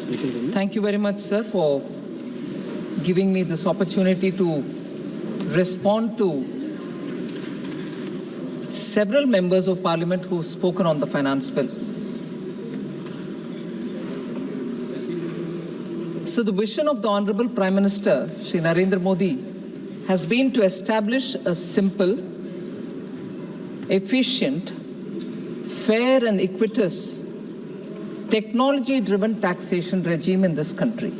Thank you very much, sir, for giving me this opportunity to respond to several members of Parliament who have spoken on the finance bill. So the vision of the Honorable Prime Minister, Shri Narendra Modi, has been to establish a simple, efficient, fair and equitous technology-driven taxation regime in this country.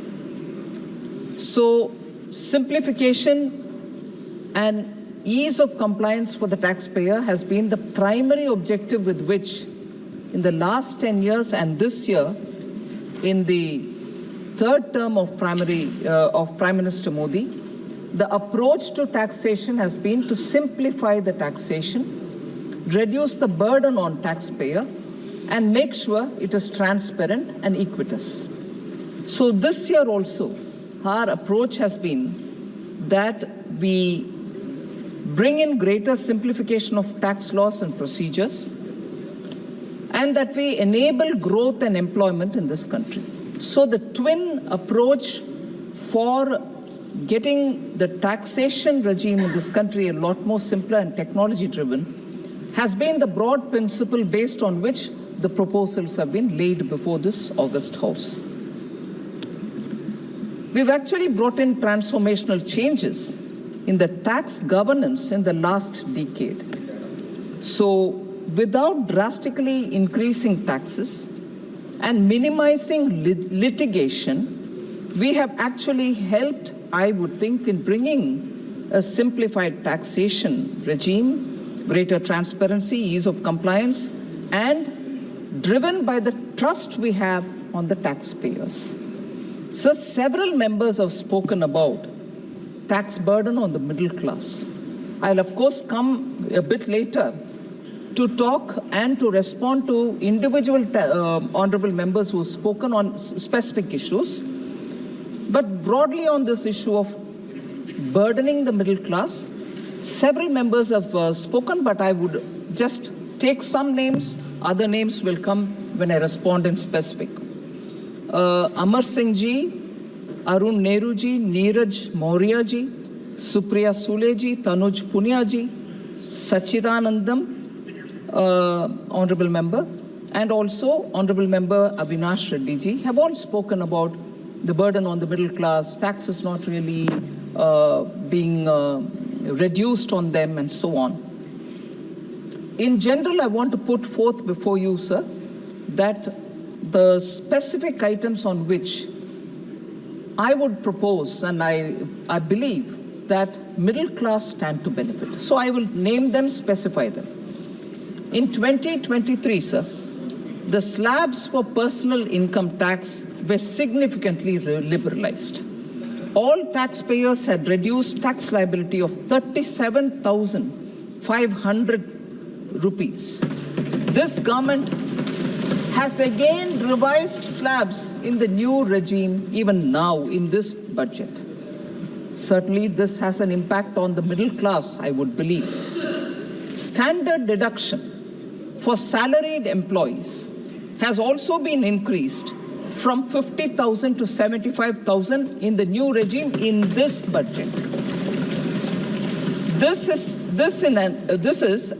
So simplification and ease of compliance for the taxpayer has been the primary objective with which in the last 10 years and this year in the third term of Prime Minister Modi, the approach to taxation has been to simplify the taxation, reduce the burden on taxpayer, and make sure it is transparent and equitous. So this year also, our approach has been that we bring in greater simplification of tax laws and procedures, and that we enable growth and employment in this country. So the twin approach for getting the taxation regime in this country a lot more simpler and technology-driven has been the broad principle based on which the proposals have been laid before this August House. We've actually brought in transformational changes in the tax governance in the last decade. So without drastically increasing taxes and minimizing litigation, we have actually helped, I would think, in bringing a simplified taxation regime, greater transparency, ease of compliance, and driven by the trust we have on the taxpayers. So several members have spoken about tax burden on the middle class. I'll of course come a bit later to talk and to respond to individual honorable members who have spoken on specific issues. But broadly on this issue of burdening the middle class, several members have spoken, but I would just take some names. Other names will come when I respond in specific. Amar Singh ji, Arun Nehru ji, Neeraj Maurya ji, Supriya Sule ji, Tanuj Punya ji, Sachidanandam, Honorable Member, and also Honorable Member Avinash Reddy ji have all spoken about the burden on the middle class, taxes not really being reduced on them, and so on. In general, I want to put forth before you, sir, that the specific items on which I would propose, and I believe that middle class stand to benefit. So I will name them, specify them. In 2023, sir, the slabs for personal income tax were significantly liberalized. All taxpayers had reduced tax liability of 37,500 rupees. This government has again revised slabs in the new regime even now in this budget. Certainly this has an impact on the middle class, I would believe. Standard deduction for salaried employees has also been increased from 50,000 to 75,000 in the new regime in this budget. This is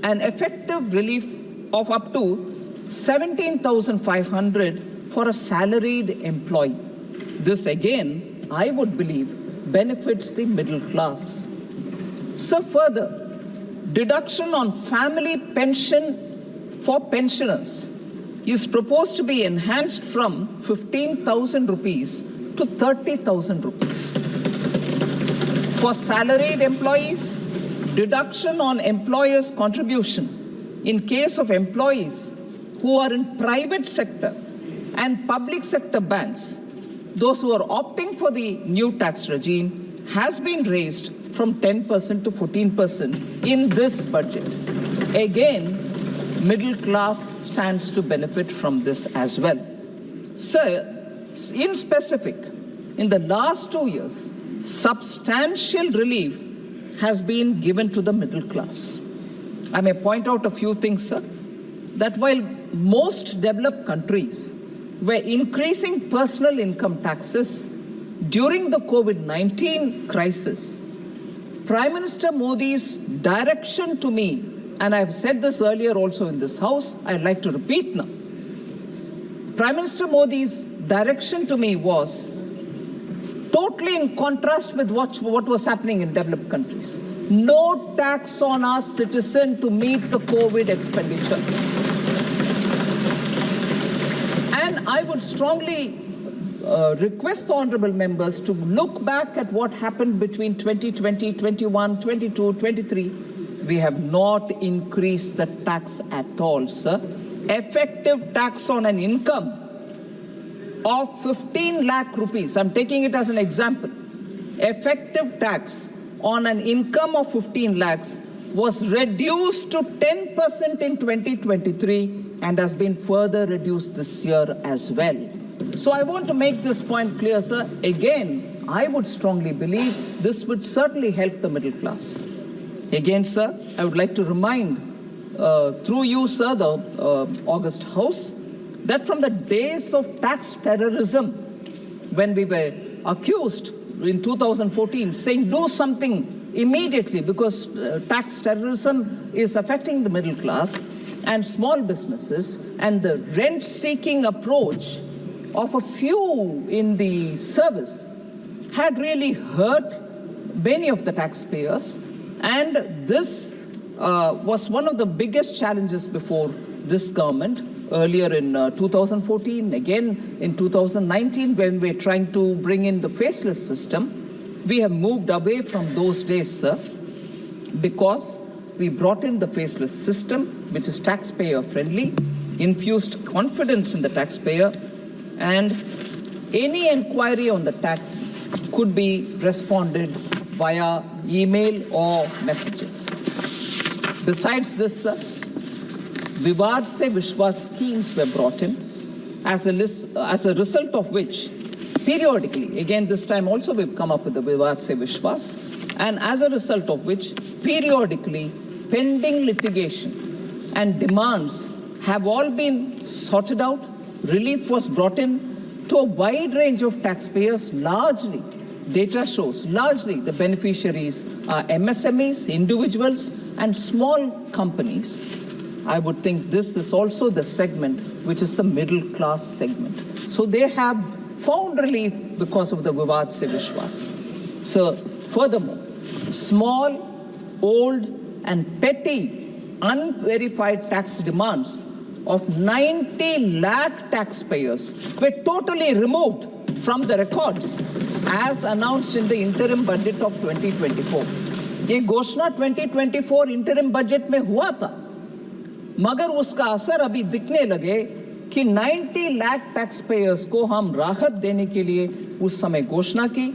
an effective relief of up to 17,500 for a salaried employee. This again, I would believe, benefits the middle class. So further, deduction on family pension for pensioners is proposed to be enhanced from 15,000 rupees to 30,000 rupees. For salaried employees, deduction on employers' contribution in case of employees who are in private sector and public sector banks, those who are opting for the new tax regime, has been raised from 10% to 14% in this budget. Again, middle class stands to benefit from this as well. Sir, in specific, in the last 2 years, substantial relief has been given to the middle class. I may point out a few things, sir, that while most developed countries were increasing personal income taxes during the COVID-19 crisis. Prime Minister Modi's direction to me, and I've said this earlier also in this House, I'd like to repeat now. Prime Minister Modi's direction to me was totally in contrast with what was happening in developed countries. No tax on our citizen to meet the COVID expenditure. And I would strongly request the honorable members to look back at what happened between 2020, 21, 22, 23. We have not increased the tax at all, sir. Effective tax on an income of 15 lakh rupees, I'm taking it as an example, effective tax on an income of 15 lakhs was reduced to 10% in 2023 and has been further reduced this year as well. So I want to make this point clear, sir. Again, I would strongly believe this would certainly help the middle class. Again, sir, I would like to remind, through you, sir, the August House, that from the days of tax terrorism, when we were accused in 2014, saying do something immediately because tax terrorism is affecting the middle class and small businesses, and the rent-seeking approach of a few in the service had really hurt many of the taxpayers, and this was one of the biggest challenges before this government earlier in 2014, again in 2019 when we're trying to bring in the faceless system. We have moved away from those days, sir, because we brought in the faceless system, which is taxpayer friendly, infused confidence in the taxpayer, and any inquiry on the tax could be responded via email or messages. Besides this, sir, Vivad Se Vishwas schemes were brought in as a result of which periodically, again this time also we've come up with the Vivad Se Vishwas, and as a result of which periodically pending litigation and demands have all been sorted out. Relief was brought in to a wide range of taxpayers. Largely, data shows, largely the beneficiaries are MSMEs, individuals, and small companies. I would think this is also the segment which is the middle class segment. So they have found relief because of the Vivad Se Vishwas. So furthermore, small, old, and petty unverified tax demands of 90 lakh taxpayers were totally removed from the records as announced in the interim budget of 2024. ये घोषणा 2024 interim budget में हुआ था, मगर उसका असर अभी दिखने लगे कि 90 लाख टैक्सपेयर्स को हम राहत देने के लिए उस समय घोषणा की।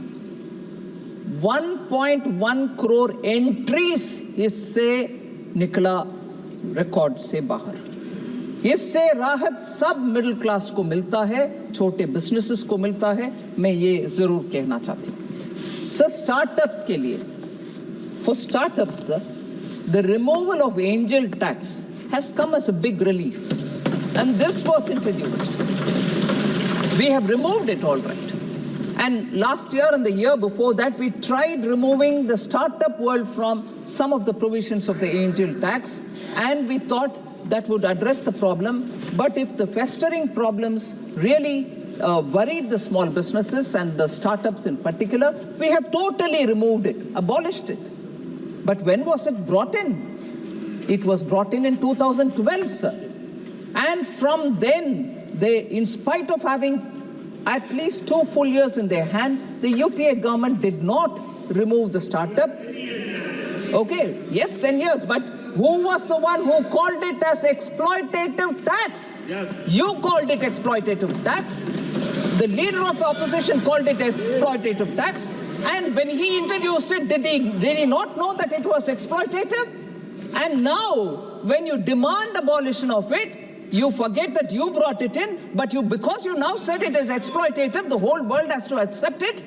1.1 करोड़ एंट्रीज इससे निकला रिकॉर्ड से बाहर। इससे राहत सब मिडिल क्लास को मिलता है, छोटे बिजनेसेस को मिलता है। मैं ये जरूर कहना चाहती हूँ सर, स्टार्टअप्स के लिए, for startups the removal of angel tax has come as a big relief, and this was introduced. We have removed it all right, and last year and the year before that we tried removing the startup world from some of the provisions of the angel tax, and we thought that would address the problem. But if the festering problems really worried the small businesses and the startups in particular, we have totally removed it, abolished it. But when was it brought in? It was brought in 2012, sir. And from then, they, in spite of having at least 2 full years in their hand, the UPA government did not remove the startup. Okay, yes, 10 years, but who was the one who called it as exploitative tax? Yes. You called it exploitative tax. The leader of the opposition called it exploitative tax. And when he introduced it, did he not know that it was exploitative? And now, when you demand abolition of it, you forget that you brought it in, but because you now said it is exploitative, the whole world has to accept it.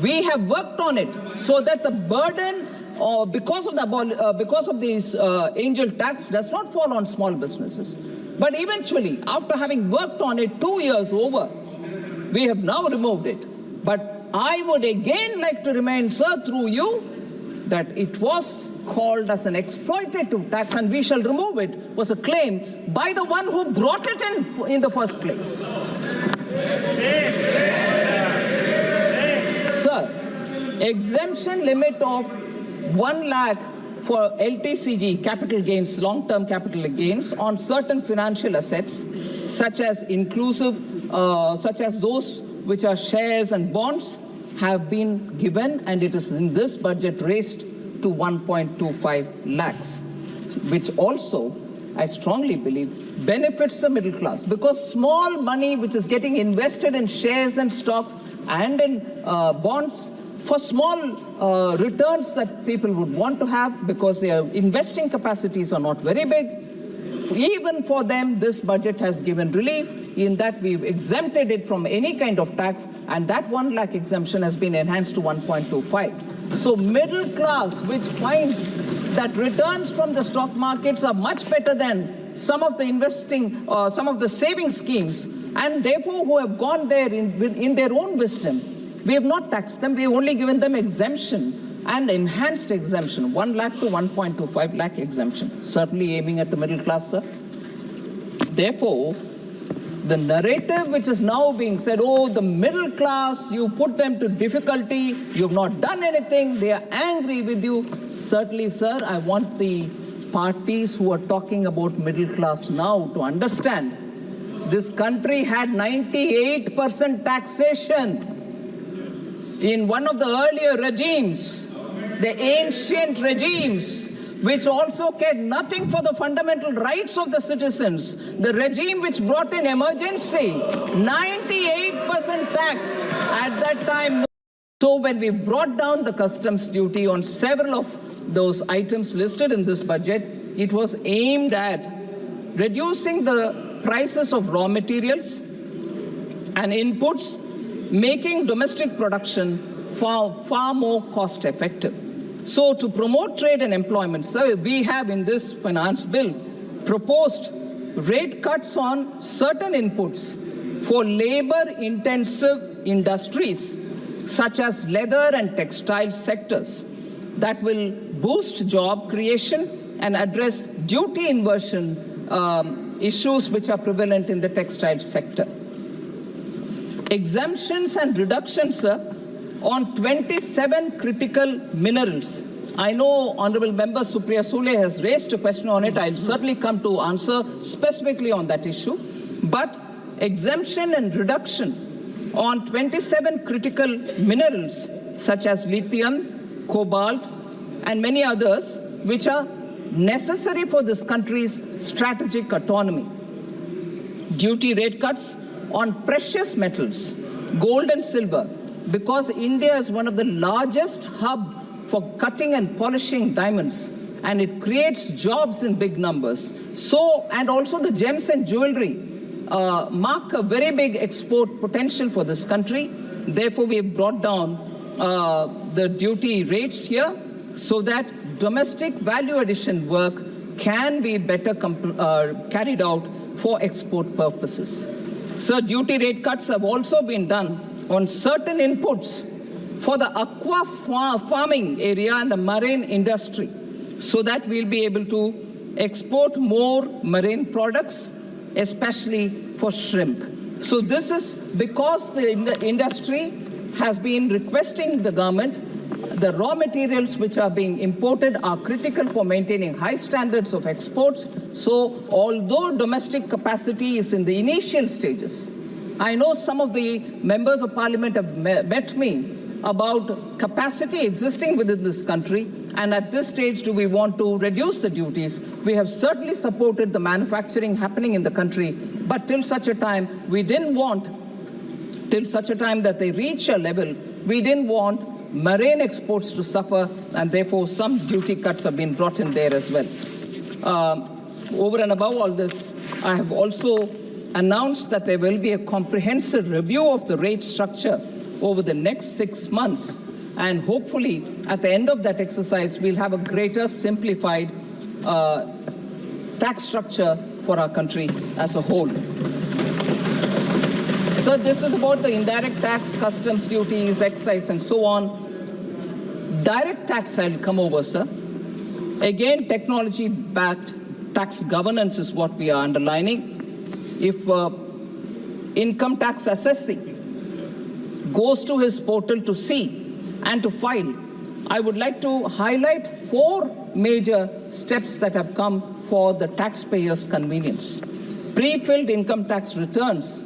We have worked on it so that the burden or because of these angel tax does not fall on small businesses. But eventually, after having worked on it 2 years over, we have now removed it. But I would again like to remind, sir, through you, that it was called as an exploitative tax and we shall remove it, was a claim by the one who brought it in the first place. Sir, exemption limit of 1 lakh for LTCG, capital gains, long-term capital gains, on certain financial assets, such as those which are shares and bonds, have been given, and it is in this budget raised to 1.25 lakhs, which also, I strongly believe, benefits the middle class, because small money which is getting invested in shares and stocks and in bonds for small returns that people would want to have, because their investing capacities are not very big. Even for them, this budget has given relief in that we've exempted it from any kind of tax, and that 1 lakh exemption has been enhanced to 1.25. So middle class, which finds that returns from the stock markets are much better than some of the investing, some of the saving schemes, and therefore who have gone there in their own wisdom, we have not taxed them, we have only given them exemption and enhanced exemption, 1 lakh to 1.25 lakh exemption, certainly aiming at the middle class, sir. Therefore, the narrative which is now being said, oh, the middle class, you put them to difficulty, you have not done anything, they are angry with you. Certainly, sir, I want the parties who are talking about middle class now to understand this country had 98% taxation in one of the earlier regimes, the ancient regimes, which also cared nothing for the fundamental rights of the citizens. The regime which brought in emergency, 98% tax at that time. So when we brought down the customs duty on several of those items listed in this budget, it was aimed at reducing the prices of raw materials and inputs, making domestic production far more cost effective. So to promote trade and employment, sir, we have in this finance bill proposed rate cuts on certain inputs for labor-intensive industries, such as leather and textile sectors, that will boost job creation and address duty inversion issues which are prevalent in the textile sector. Exemptions and reductions, sir, on 27 critical minerals. I know Honorable Member Supriya Sule has raised a question on it. I'll certainly come to answer specifically on that issue. But exemption and reduction on 27 critical minerals such as lithium, cobalt, and many others which are necessary for this country's strategic autonomy. Duty rate cuts on precious metals, gold and silver, because India is one of the largest hub for cutting and polishing diamonds, and it creates jobs in big numbers. So, and also the gems and jewelry mark a very big export potential for this country. Therefore, we have brought down the duty rates here so that domestic value addition work can be better carried out for export purposes. So duty rate cuts have also been done on certain inputs for the aqua farming area and the marine industry, so that we'll be able to export more marine products, especially for shrimp. So this is because the industry has been requesting the government. The raw materials which are being imported are critical for maintaining high standards of exports. So although domestic capacity is in the initial stages, I know some of the members of parliament have met me about capacity existing within this country, and at this stage do we want to reduce the duties. We have certainly supported the manufacturing happening in the country, but till such a time we didn't want, till such a time that they reach a level, we didn't want marine exports to suffer, and therefore some duty cuts have been brought in there as well. Over and above all this, I have also announced that there will be a comprehensive review of the rate structure over the next 6 months, And hopefully, at the end of that exercise, we'll have a greater simplified tax structure for our country as a whole. So this is about the indirect tax, customs duties, excise, and so on. Direct tax, I'll come over, sir. Again, technology-backed tax governance is what we are underlining. If income tax assessing goes to his portal to see and to file, I would like to highlight 4 major steps that have come for the taxpayers' convenience. Pre-filled income tax returns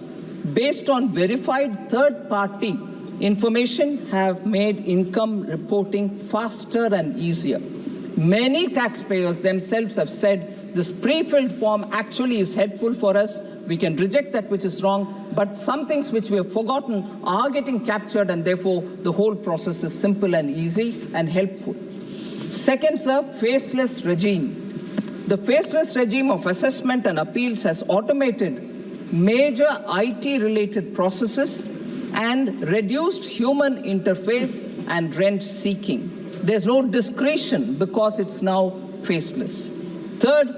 based on verified third-party information have made income reporting faster and easier. Many taxpayers themselves have said this pre-filled form actually is helpful for us. We can reject that which is wrong, but some things which we have forgotten are getting captured, and therefore the whole process is simple and easy and helpful. Second, sir, faceless regime. The faceless regime of assessment and appeals has automated major IT-related processes and reduced human interface and rent seeking. There's no discretion because it's now faceless. Third,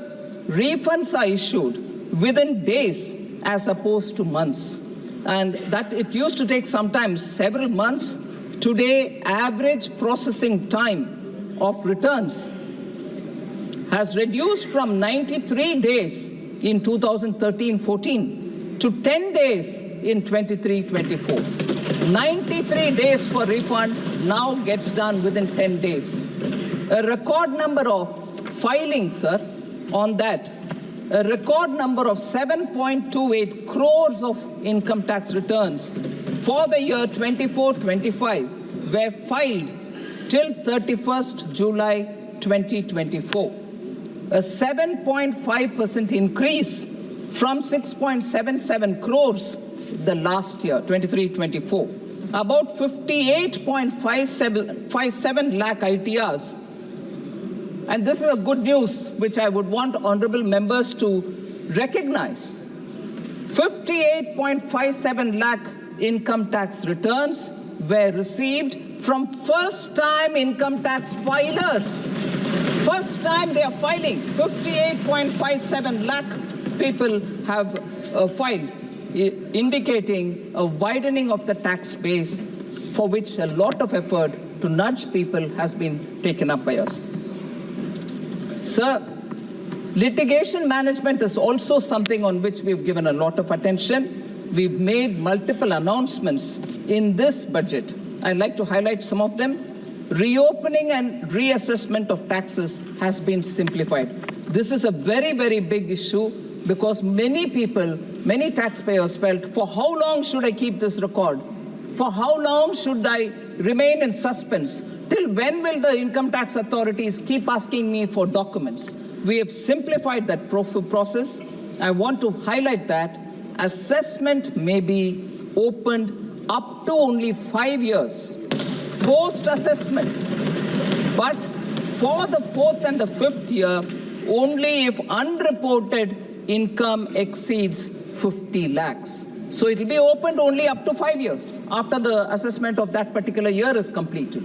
refunds are issued within days as opposed to months. And that it used to take sometimes several months. Today, average processing time of returns has reduced from 93 days in 2013-14 to 10 days in 23-24. 93 days for refund now gets done within 10 days. A record number of filings, sir, on that. A record number of 7.28 crores of income tax returns for the year 24-25 were filed till 31st July 2024. A 7.5% increase from 6.77 crores the last year, 23-24. About 58.57 lakh ITRs. And this is a good news, which I would want honorable members to recognize. 58.57 lakh income tax returns were received from first-time income tax filers. First time they are filing. 58.57 lakh people have filed, indicating a widening of the tax base for which a lot of effort to nudge people has been taken up by us. Sir, litigation management is also something on which we've given a lot of attention. We've made multiple announcements in this budget. I'd like to highlight some of them. Reopening and reassessment of taxes has been simplified. This is a very, very big issue because many people, many taxpayers felt, for how long should I keep this record? For how long should I remain in suspense? Till when will the income tax authorities keep asking me for documents? We have simplified that process. I want to highlight that assessment may be opened up to only 5 years post-assessment, but for the 4th and the 5th year, only if unreported income exceeds 50 lakhs. So it will be opened only up to 5 years after the assessment of that particular year is completed.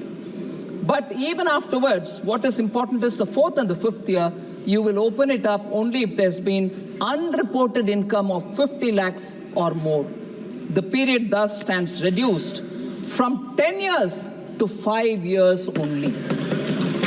But even afterwards, what is important is the 4th and the 5th year, you will open it up only if there's been unreported income of 50 lakhs or more. The period thus stands reduced from 10 years to 5 years only.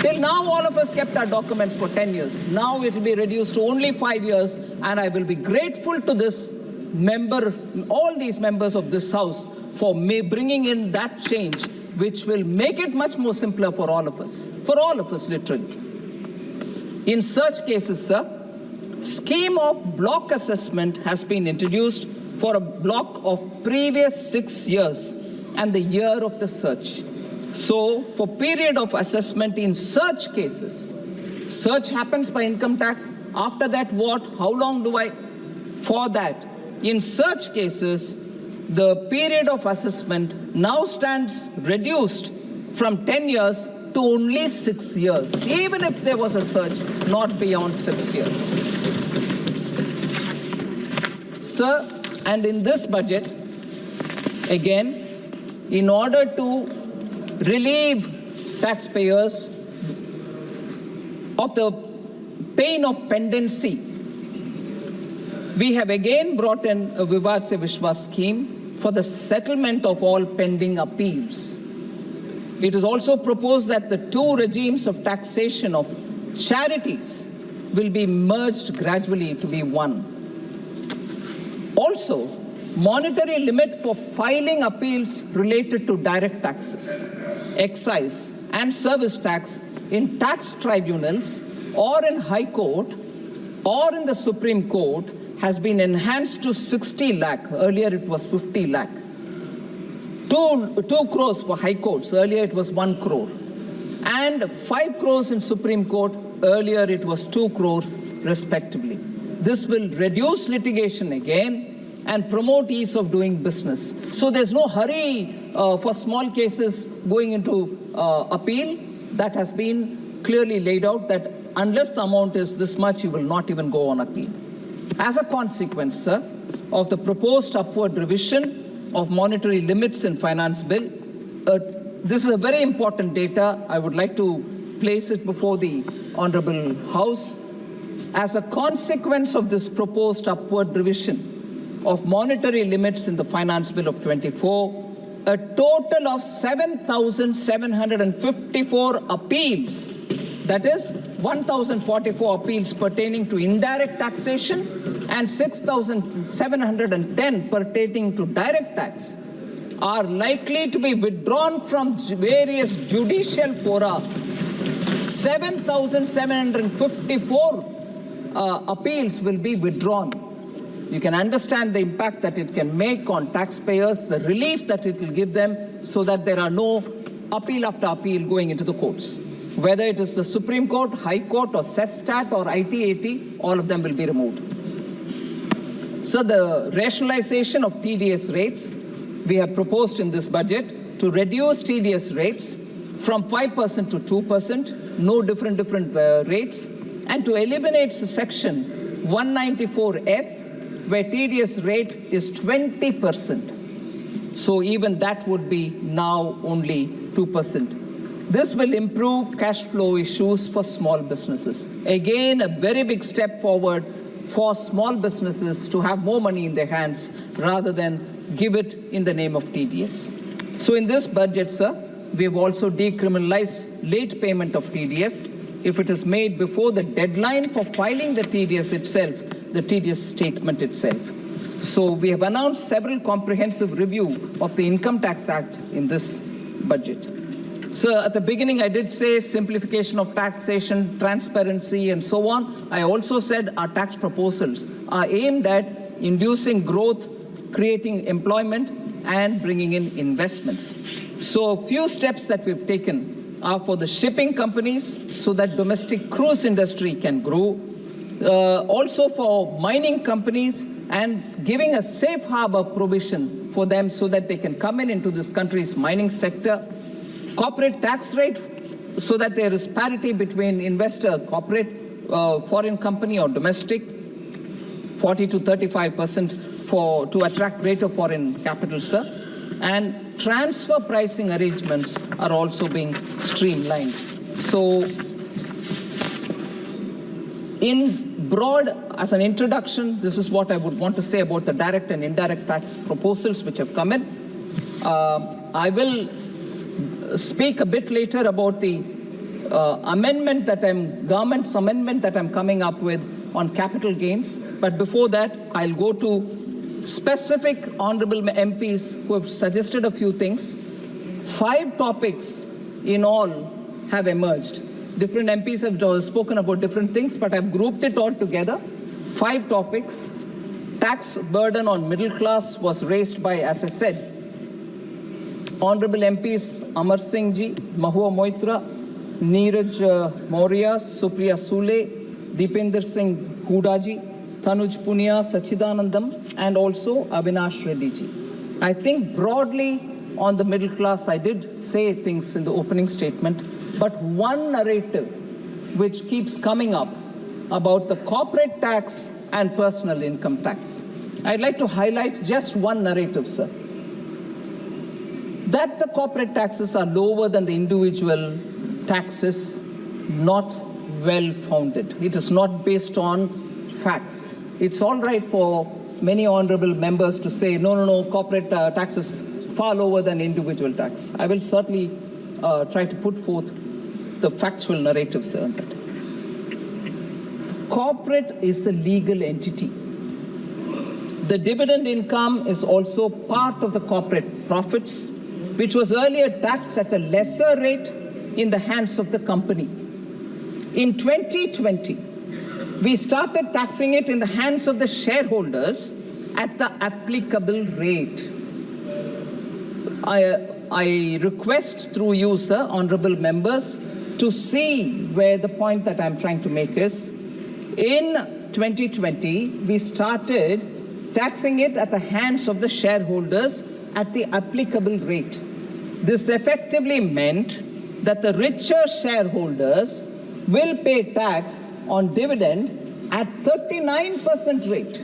Till now, all of us kept our documents for 10 years. Now it will be reduced to only 5 years, and I will be grateful to this member, all these members of this House, for bringing in that change, which will make it much more simpler for all of us literally. In such cases, sir, scheme of block assessment has been introduced for a block of previous 6 years and the year of the search. So for period of assessment in search cases, search happens by income tax. After that, what? How long do I? For that, in search cases, the period of assessment now stands reduced from 10 years to only 6 years, even if there was a search, not beyond 6 years. Sir, and in this budget, again, in order to relieve taxpayers of the pain of pendency. We have again brought in a Vivad Se Vishwas scheme for the settlement of all pending appeals. It is also proposed that the two regimes of taxation of charities will be merged gradually to be one. Also, monetary limit for filing appeals related to direct taxes, excise and service tax in tax tribunals or in High Court or in the Supreme Court has been enhanced to 60 lakh. Earlier it was 50 lakh. 2 crores for High Courts. Earlier it was 1 crore. And 5 crores in Supreme Court. Earlier it was 2 crores respectively. This will reduce litigation again and promote ease of doing business. So there's no hurry for small cases going into appeal. That has been clearly laid out that unless the amount is this much, you will not even go on appeal. As a consequence, sir, of the proposed upward revision of monetary limits in Finance Bill, this is a very important data. I would like to place it before the Honorable House. As a consequence of this proposed upward revision of monetary limits in the Finance Bill of 24, a total of 7,754 appeals, that is 1,044 appeals pertaining to indirect taxation and 6,710 pertaining to direct tax, are likely to be withdrawn from various judicial fora. 7,754 appeals will be withdrawn. You can understand the impact that it can make on taxpayers, the relief that it will give them, so that there are no appeal after appeal going into the courts. Whether it is the Supreme Court, High Court, or CESTAT, or ITAT, all of them will be removed. So the rationalization of TDS rates, we have proposed in this budget to reduce TDS rates from 5% to 2%, no different rates, and to eliminate section 194F, where TDS rate is 20%. So even that would be now only 2%. This will improve cash flow issues for small businesses. Again, a very big step forward for small businesses to have more money in their hands rather than give it in the name of TDS. So in this budget, sir, we have also decriminalized late payment of TDS if it is made before the deadline for filing the TDS itself, the TDS statement itself. So we have announced several comprehensive review of the Income Tax Act in this budget. So at the beginning, I did say simplification of taxation, transparency, and so on. I also said our tax proposals are aimed at inducing growth, creating employment, and bringing in investments. So a few steps that we've taken are for the shipping companies so that domestic cruise industry can grow. Also for mining companies and giving a safe harbor provision for them so that they can come into this country's mining sector. Corporate tax rate so that there is parity between investor, corporate, foreign company or domestic, 40 to 35% to attract greater foreign capital, sir. And transfer pricing arrangements are also being streamlined. So in broad, as an introduction, this is what I would want to say about the direct and indirect tax proposals which have come in. I will speak a bit later about the government's amendment that I'm coming up with on capital gains. But before that, I'll go to specific honorable MPs who have suggested a few things. 5 topics in all have emerged. Different MPs have spoken about different things, but I've grouped it all together. 5 topics. Tax burden on middle class was raised by, as I said, Honorable MPs Amar Singh Ji, Mahua Moitra, Neeraj Maurya, Supriya Sule, Deepinder Singh Hooda Ji, Tanuj Punia, Sachidanandam, and also Avinash Reddy Ji. I think broadly on the middle class, I did say things in the opening statement, but one narrative which keeps coming up about the corporate tax and personal income tax. I'd like to highlight just one narrative, sir. that the corporate taxes are lower than the individual taxes, not well founded. It is not based on facts. It's all right for many honorable members to say, no, corporate taxes far lower than individual tax. I will certainly try to put forth the factual narratives on that. Corporate is a legal entity. The dividend income is also part of the corporate profits, which was earlier taxed at a lesser rate in the hands of the company. In 2020, we started taxing it in the hands of the shareholders at the applicable rate. I request through you, sir, honorable members, to see where the point that I'm trying to make is. In 2020, we started taxing it at the hands of the shareholders at the applicable rate. This effectively meant that the richer shareholders will pay tax on dividend at 39% rate,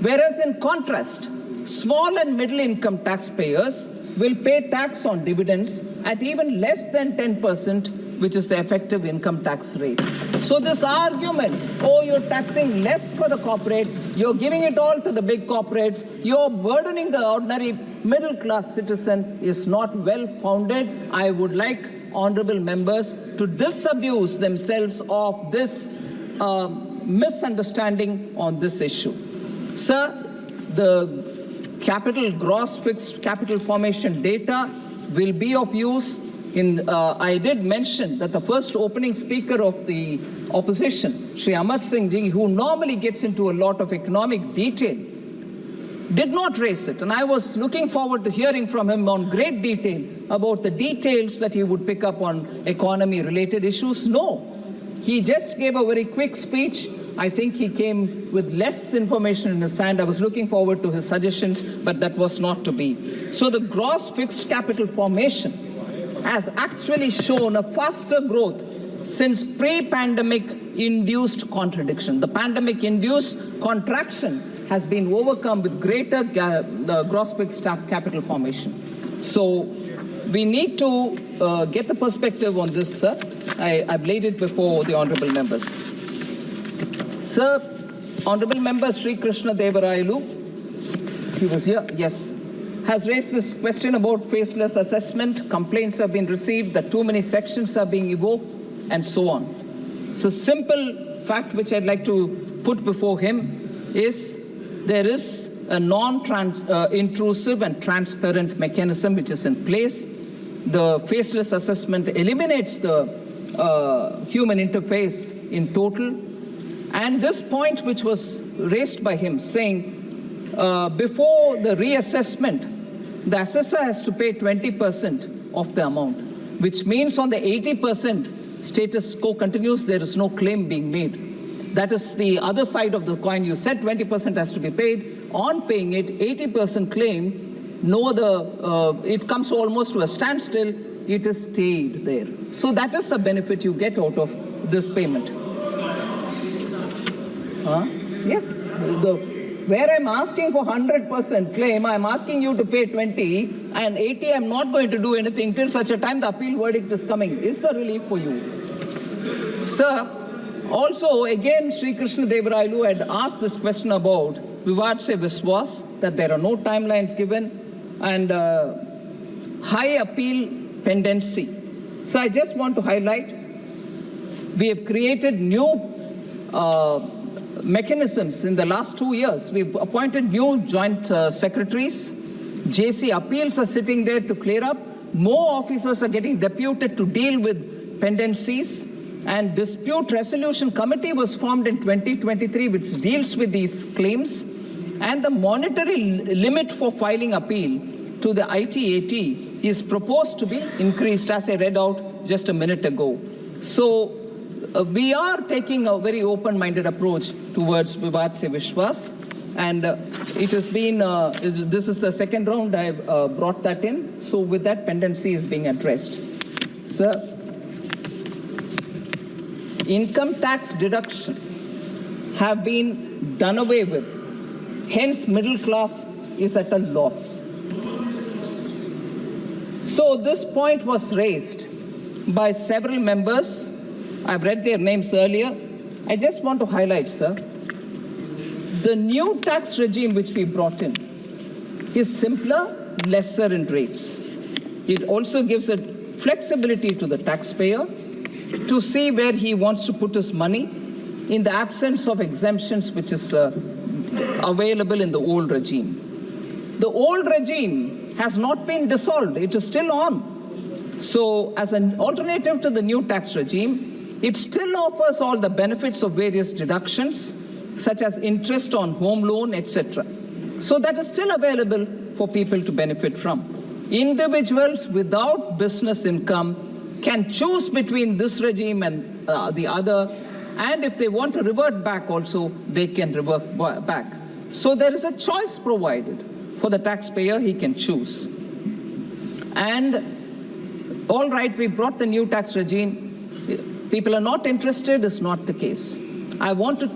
whereas in contrast, small and middle income taxpayers will pay tax on dividends at even less than 10%, which is the effective income tax rate. So this argument, oh, you're taxing less for the corporate, you're giving it all to the big corporates, you're burdening the ordinary middle class citizen, is not well founded. I would like honorable members to disabuse themselves of this misunderstanding on this issue. Sir, the gross fixed capital formation data will be of use. I did mention that the first opening speaker of the opposition, Shri Amar Singh Ji, who normally gets into a lot of economic detail, did not raise it. And I was looking forward to hearing from him on great detail about the details that he would pick up on economy-related issues. No, he just gave a very quick speech. I think he came with less information in his hand. I was looking forward to his suggestions, but that was not to be. So the gross fixed capital formation has actually shown a faster growth since pre-pandemic induced contradiction. The pandemic-induced contraction has been overcome with greater gross fixed capital formation. So we need to get the perspective on this, sir. I've laid it before the honorable members. Sir, honorable member Sri Krishna Devarayulu, he was here, yes, has raised this question about faceless assessment. Complaints have been received that too many sections are being evoked, and so on. So simple fact which I'd like to put before him is there is a non-intrusive and transparent mechanism which is in place. The faceless assessment eliminates the human interface in total. And this point which was raised by him saying, before the reassessment, the assessor has to pay 20% of the amount, which means on the 80% status quo continues, there is no claim being made. That is the other side of the coin. You said 20% has to be paid. On paying it, 80% claim, it comes almost to a standstill. It is stayed there. So that is a benefit you get out of this payment. Yes, where I'm asking for 100% claim, I'm asking you to pay 20, and 80 I'm not going to do anything till such a time the appeal verdict is coming. It's a relief for you. Sir, also again Sri Krishna Devarayulu had asked this question about Vivad Se Viswas, that there are no timelines given, and high appeal pendency. So I just want to highlight, we have created new mechanisms in the last 2 years. We've appointed new joint secretaries. JC appeals are sitting there to clear up. More officers are getting deputed to deal with pendencies. And dispute resolution committee was formed in 2023, which deals with these claims. And the monetary limit for filing appeal to the ITAT is proposed to be increased, as I read out just a minute ago. So we are taking a very open-minded approach towards Vivad Se Vishwas, and it has been, this is the second round I've brought that in, so with that pendency is being addressed. Sir, income tax deduction have been done away with, hence middle class is at a loss. So this point was raised by several members. I've read their names earlier. I just want to highlight, sir, the new tax regime which we brought in is simpler, lesser in rates. It also gives a flexibility to the taxpayer to see where he wants to put his money in the absence of exemptions which is available in the old regime. The old regime has not been dissolved. It is still on. So as an alternative to the new tax regime, it still offers all the benefits of various deductions, such as interest on home loan, etc. So that is still available for people to benefit from. Individuals without business income can choose between this regime and the other, and if they want to revert back also, they can revert back. So there is a choice provided for the taxpayer, he can choose. And all right, we brought the new tax regime. People are not interested, is not the case. I want to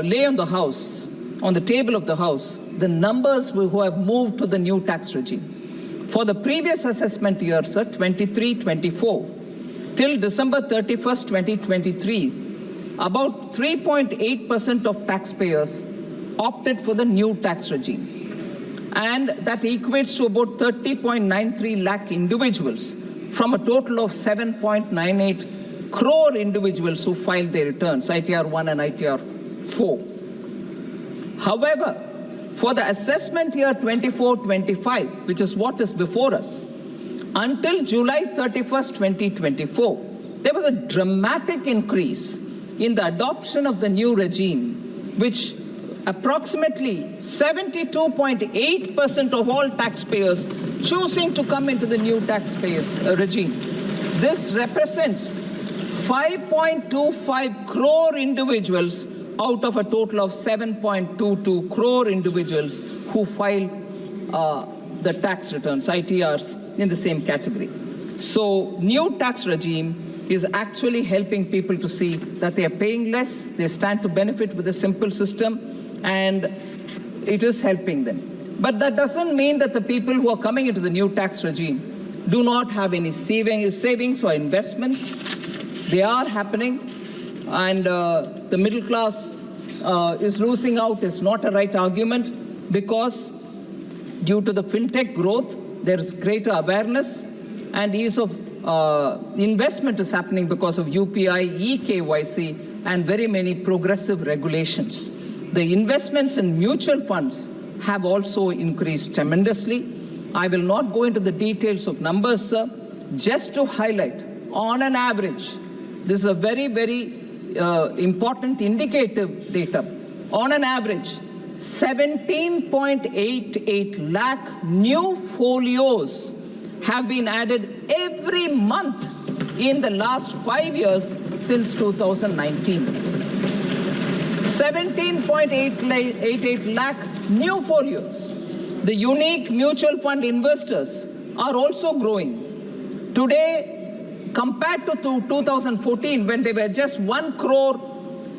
lay on the House, on the table of the House, the numbers who have moved to the new tax regime. For the previous assessment year, sir, 23-24, till December 31st, 2023, about 3.8% of taxpayers opted for the new tax regime. And that equates to about 30.93 lakh individuals from a total of 7.98 crore individuals who filed their returns, ITR 1 and ITR 4. However, for the assessment year 24-25, which is what is before us, until July 31st, 2024, there was a dramatic increase in the adoption of the new regime, which approximately 72.8% of all taxpayers choosing to come into the new taxpayer regime. This represents 5.25 crore individuals out of a total of 7.22 crore individuals who file the tax returns, ITRs, in the same category. So new tax regime is actually helping people to see that they are paying less, they stand to benefit with a simple system, and it is helping them. But that doesn't mean that the people who are coming into the new tax regime do not have any savings or investments. They are happening, and the middle class is losing out is not a right argument, because due to the fintech growth, there is greater awareness and ease of investment is happening because of UPI, eKYC, and very many progressive regulations. The investments in mutual funds have also increased tremendously. I will not go into the details of numbers, sir, just to highlight, on an average, this is a very, very important indicative data. On an average, 17.88 lakh new folios have been added every month in the last 5 years since 2019. 17.88 lakh new folios. The unique mutual fund investors are also growing. Today, compared to 2014, when they were just 1 crore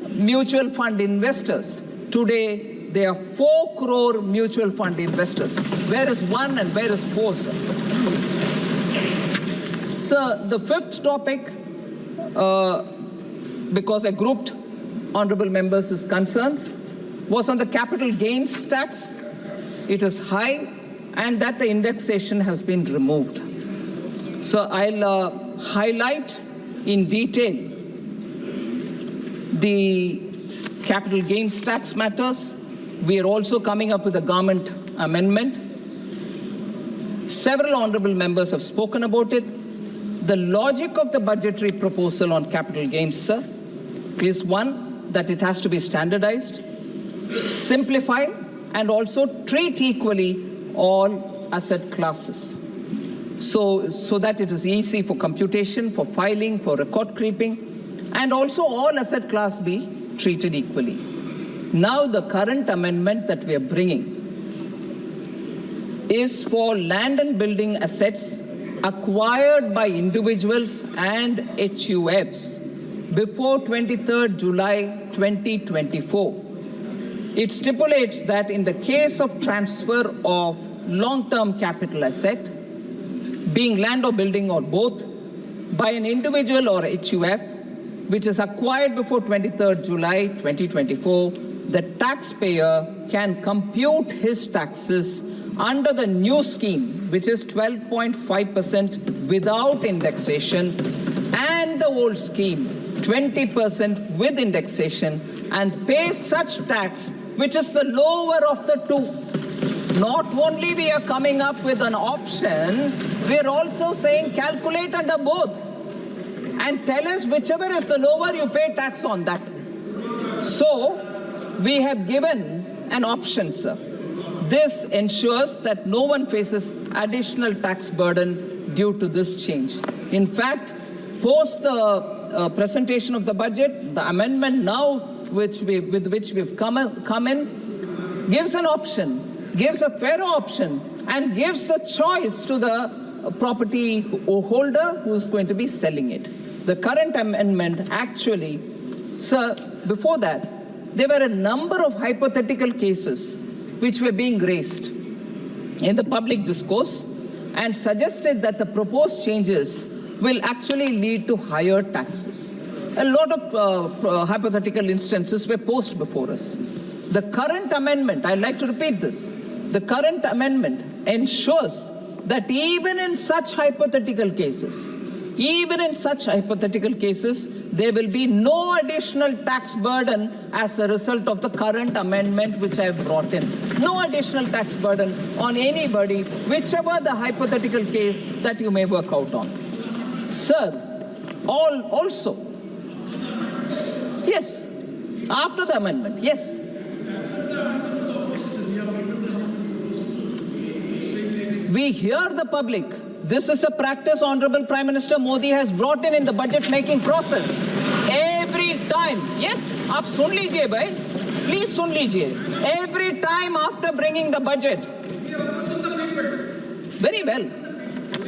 mutual fund investors, today there are 4 crore mutual fund investors. Where is 1 and where is 4, sir? Sir, the fifth topic, because I grouped honorable members' concerns, was on the capital gains tax. It is high, and that the indexation has been removed. So I'll highlight in detail the capital gains tax matters. We are also coming up with a government amendment. Several honorable members have spoken about it. The logic of the budgetary proposal on capital gains, sir, is one, that it has to be standardized, simplify, and also treat equally all asset classes. So that it is easy for computation, for filing, for record keeping, and also all asset class be treated equally. Now the current amendment that we are bringing is for land and building assets acquired by individuals and HUFs before 23rd July 2024. It stipulates that in the case of transfer of long-term capital asset, being land or building or both, by an individual or HUF, which is acquired before 23rd July 2024, the taxpayer can compute his taxes under the new scheme, which is 12.5% without indexation, and the old scheme, 20% with indexation, and pay such tax which is the lower of the two. Not only we are coming up with an option, we are also saying calculate under both and tell us whichever is the lower, you pay tax on that. So we have given an option, sir. This ensures that no one faces additional tax burden due to this change. In fact, post the presentation of the budget, the amendment now with which we've come in gives an option, gives a fairer option, and gives the choice to the property holder who's going to be selling it. The current amendment actually, sir, before that, there were a number of hypothetical cases which were being raised in the public discourse and suggested that the proposed changes will actually lead to higher taxes. A lot of hypothetical instances were posed before us. The current amendment, I'd like to repeat this, the current amendment ensures that even in such hypothetical cases, there will be no additional tax burden as a result of the current amendment which I have brought in. No additional tax burden on anybody, whichever the hypothetical case that you may work out on. Sir, also, yes, after the amendment, yes. We hear the public. This is a practice Honorable Prime Minister Modi has brought in the budget making process. Every time, yes, aap sun lijiye bhai, please sun lijiye. Every time after bringing the budget, very well.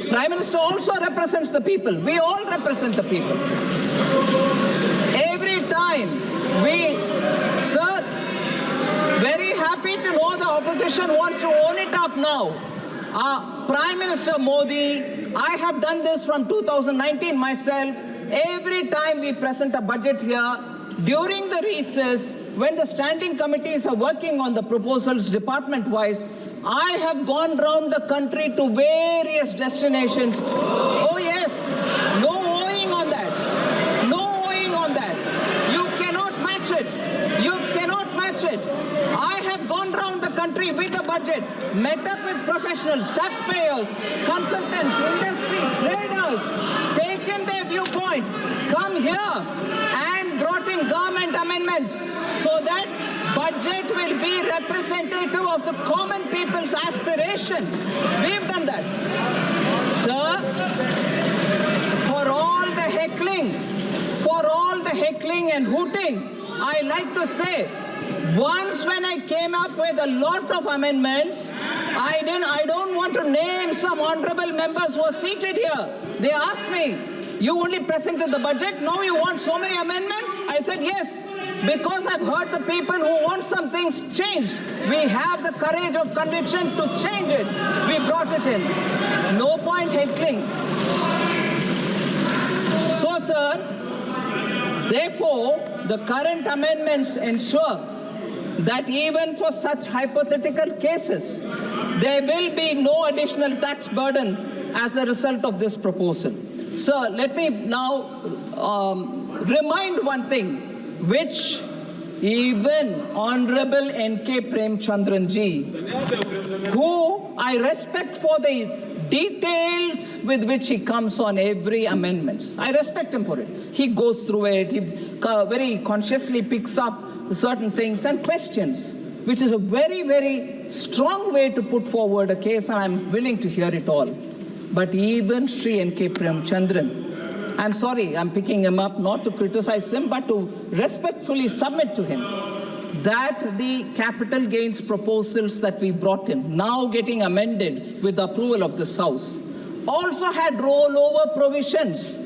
Prime Minister also represents the people. We all represent the people. Every time sir, very happy to know the opposition wants to own it up now. Prime Minister Modi, I have done this from 2019 myself. Every time we present a budget here, during the recess, when the standing committees are working on the proposals department-wise, I have gone round the country to various destinations. Oh yes, no owing on that. No owing on that. You cannot match it. You cannot match it. I have gone round the country with the budget, met up with professionals, taxpayers, consultants, industry, traders, taken their viewpoint, come here and brought in government amendments so that budget will be representative of the common people's aspirations. We've done that. Sir, for all the heckling and hooting, I like to say, once when I came up with a lot of amendments, I don't want to name some honorable members who are seated here. They asked me, you only presented the budget, now you want so many amendments? I said yes, because I've heard the people who want some things changed. We have the courage of conviction to change it. We brought it in. No point heckling. So, sir, therefore, the current amendments ensure that even for such hypothetical cases, there will be no additional tax burden as a result of this proposal. Sir, let me now remind one thing, which even Honorable N.K. Premchandran ji, who I respect for the details with which he comes on every amendments. I respect him for it. He goes through it, he very consciously picks up certain things and questions, which is a very, very strong way to put forward a case, and I'm willing to hear it all. But even Shri N.K. Premchandran, I'm sorry, I'm picking him up not to criticize him, but to respectfully submit to him that the capital gains proposals that we brought in, now getting amended with the approval of this House, also had rollover provisions,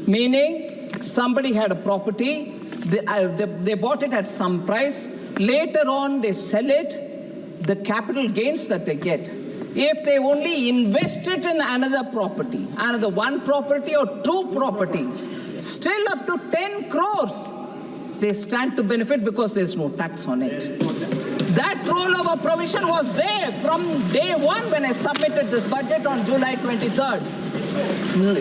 meaning somebody had a property, they bought it at some price, later on they sell it, the capital gains that they get if they only invest it in another property, another one property or two properties, still up to 10 crores, they stand to benefit because there's no tax on it. That rollover provision was there from day one when I submitted this budget on July 23rd.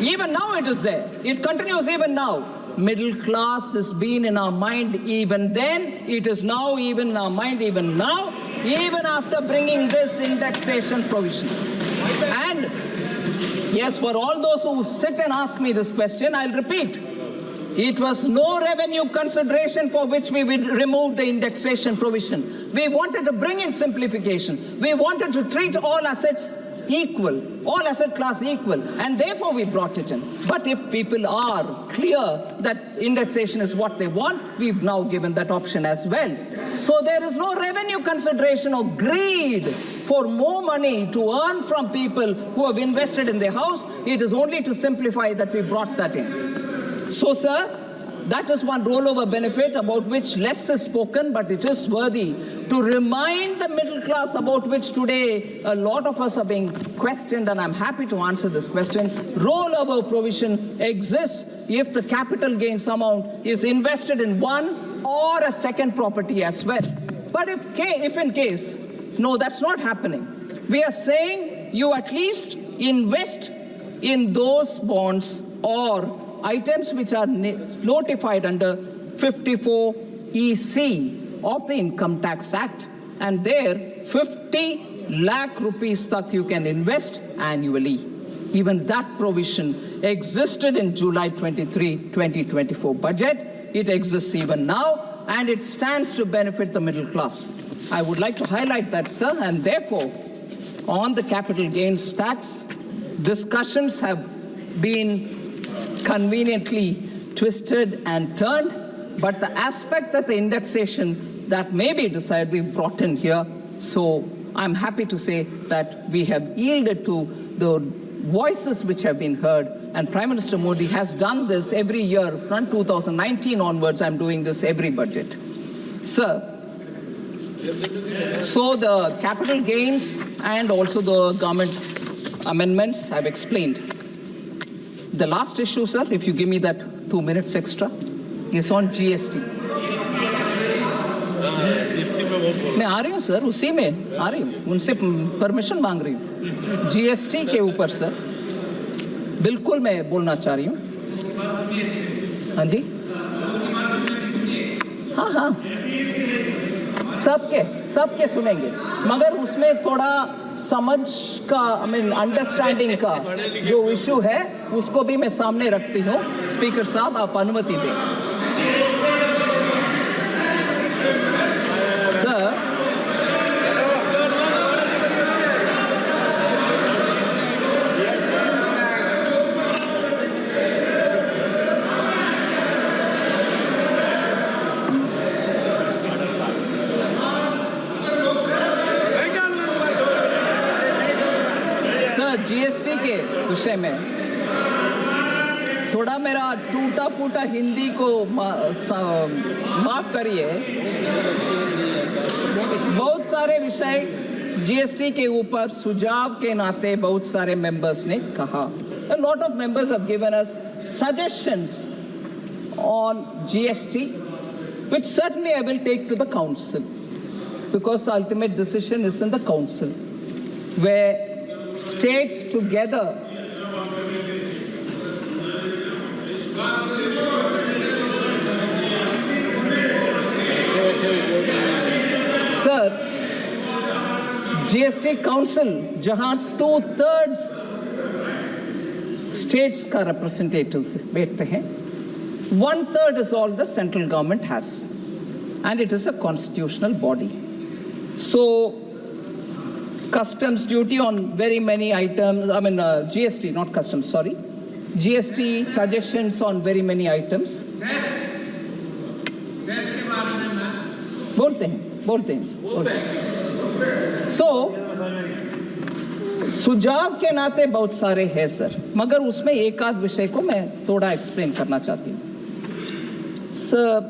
Even now it is there. It continues even now. Middle class has been in our mind even then. It is now even in our mind even now, even after bringing this indexation provision. And yes, for all those who sit and ask me this question, I'll repeat. It was no revenue consideration for which we removed the indexation provision. We wanted to bring in simplification. We wanted to treat all assets equal, all asset class equal, and therefore we brought it in. But if people are clear that indexation is what they want, we've now given that option as well. So there is no revenue consideration or greed for more money to earn from people who have invested in their house. It is only to simplify that we brought that in. So, sir, that is one rollover benefit about which less is spoken, but it is worthy to remind the middle class about which today a lot of us are being questioned, and I'm happy to answer this question. Rollover provision exists if the capital gains amount is invested in one or a second property as well. But if in case, no, that's not happening. We are saying you at least invest in those bonds or items which are notified under 54 EC of the Income Tax Act, and there 50 lakh rupees tak you can invest annually. Even that provision existed in July 23, 2024 budget. It exists even now, and it stands to benefit the middle class. I would like to highlight that, sir, and therefore, on the capital gains tax, discussions have been conveniently twisted and turned, but the aspect that the indexation that may be decided, we brought in here. So I'm happy to say that we have yielded to the voices which have been heard, and Prime Minister Modi has done this every year from 2019 onwards. I'm doing this every budget. Sir, so the capital gains and also the government amendments I've explained. The last issue, sir, if you give me that 2 minutes extra, is on GST. मैं आ रही हूँ sir, उसी में आ रही हूँ, उनसे permission मांग रही हूँ। GST के ऊपर सर, बिल्कुल मैं बोलना चाह रही हूँ। हाँ जी, हाँ, सबके सुनेंगे, मगर उसमें थोड़ा समझ का, अंडरस्टैंडिंग का जो इशू है, उसको भी मैं सामने रखती हूँ। स्पीकर साहब, आप अनुमति दें। सर, जीएसटी के विषय में थोड़ा मेरा टूटा फूटा हिंदी को माफ करिए। बहुत सारे विषय जीएसटी के ऊपर सुझाव के नाते बहुत सारे मेंबर्स ने कहा। A lot of members have given us suggestions on GST, which certainly I will take to the council, because the ultimate decision is in the council, where states together sir, GST council जहां 2/3 states का representatives बैठते हैं, 1/3 is all the central government has, and it is a constitutional body. So customs duty on very many items, GST, not customs, sorry. GST suggestions on very many items. बोलते हैं. So, सुझाव के नाते बहुत सारे हैं सर, मगर उसमें एक आध विषय को मैं थोड़ा एक्सप्लेन करना चाहती हूँ. Sir,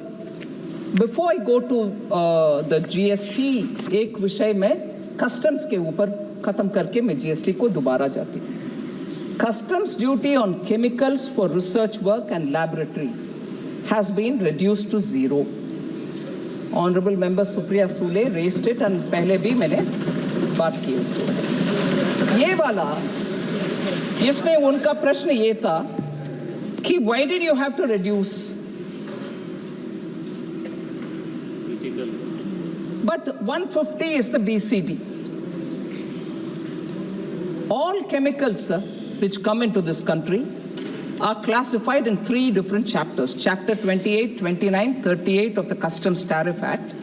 before I go to the GST, एक विषय में कस्टम्स के ऊपर खत्म करके मैं जीएसटी को दोबारा जाती हूँ. Customs duty on chemicals for research work and laboratories has been reduced to 0. Honorable Member Supriya Sule raised it and पहले भी मैंने बात की उसको. ये वाला, इसमें उनका प्रश्न ये था कि why did you have to reduce? But 150 is the BCD. All chemicals, sir, which come into this country are classified in 3 different chapters. Chapter 28, 29, 38 of the Customs Tariff Act.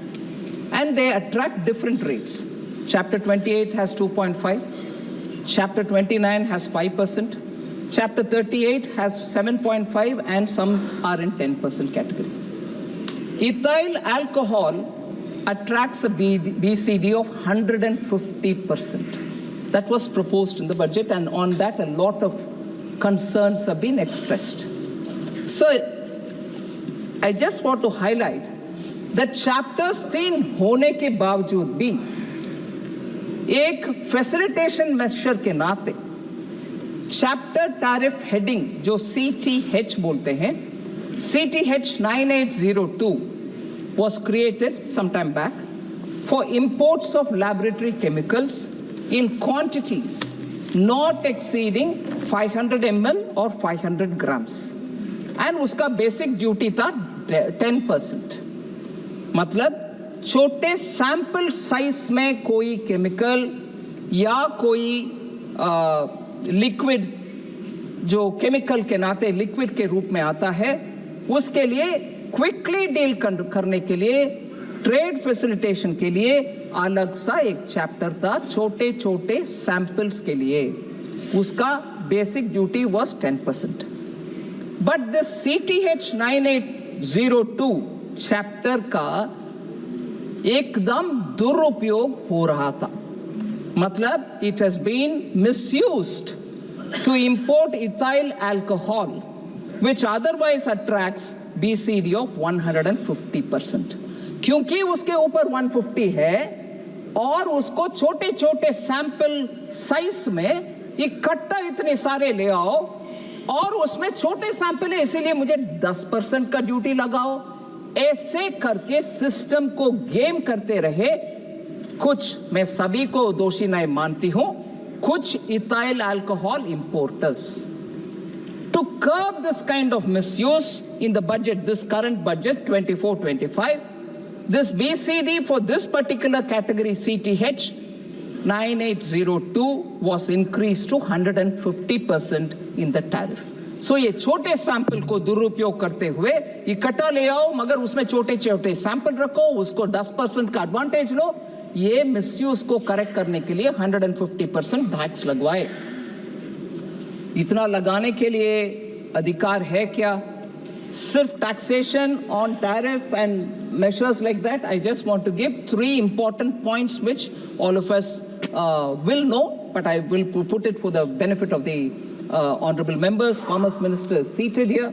And they attract different rates. Chapter 28 has 2.5. Chapter 29 has 5%. Chapter 38 has 7.5 and some are in 10% category. Ethyl alcohol attracts a BCD of 150%. That was proposed in the budget, and on that a lot of concerns have been expressed. So I just want to highlight that chapters 3 होने के बावजूद भी एक facilitation measure के नाते chapter tariff heading जो CTH बोलते हैं, CTH 9802 was created some time back for imports of laboratory chemicals in quantities not exceeding 500 ml or 500 grams. And उसका basic duty था 10%. मतलब छोटे sample size में कोई chemical या कोई liquid जो chemical के नाते liquid के रूप में आता है, उसके लिए quickly deal करने के लिए ट्रेड फैसिलिटेशन के लिए अलग सा एक चैप्टर था छोटे छोटे सैंपल्स के लिए. उसका basic duty was 10%. But the CTH 9802 chapter का एकदम दुरुपयोग हो रहा था. मतलब it has been misused to import ethyl alcohol which otherwise attracts BCD of 150%. क्योंकि उसके ऊपर 150 है और उसको छोटे छोटे सैंपल साइज में इकट्ठा इतने सारे ले आओ और उसमें छोटे सैंपल है इसीलिए मुझे 10% का ड्यूटी लगाओ. ऐसे करके सिस्टम को गेम करते रहे. कुछ, मैं सभी को दोषी नहीं मानती हूं, कुछ ethyl alcohol importers. To curb this kind of misuse in the budget, this current budget 24-25, this BCD for this particular category CTH 9802 was increased to 150% in the tariff. So ये छोटे सैंपल को दुरुपयोग करते हुए इकट्ठा ले आओ मगर उसमें छोटे छोटे सैंपल रखो, उसको 10% का एडवांटेज लो. ये मिसयूज को करेक्ट करने के लिए 150% टैक्स लगवाए. इतना लगाने के लिए अधिकार है क्या? सिर्फ taxation on tariff and measures like that? I just want to give 3 important points which all of us will know, but I will put it for the benefit of the honorable members. Commerce Minister is seated here.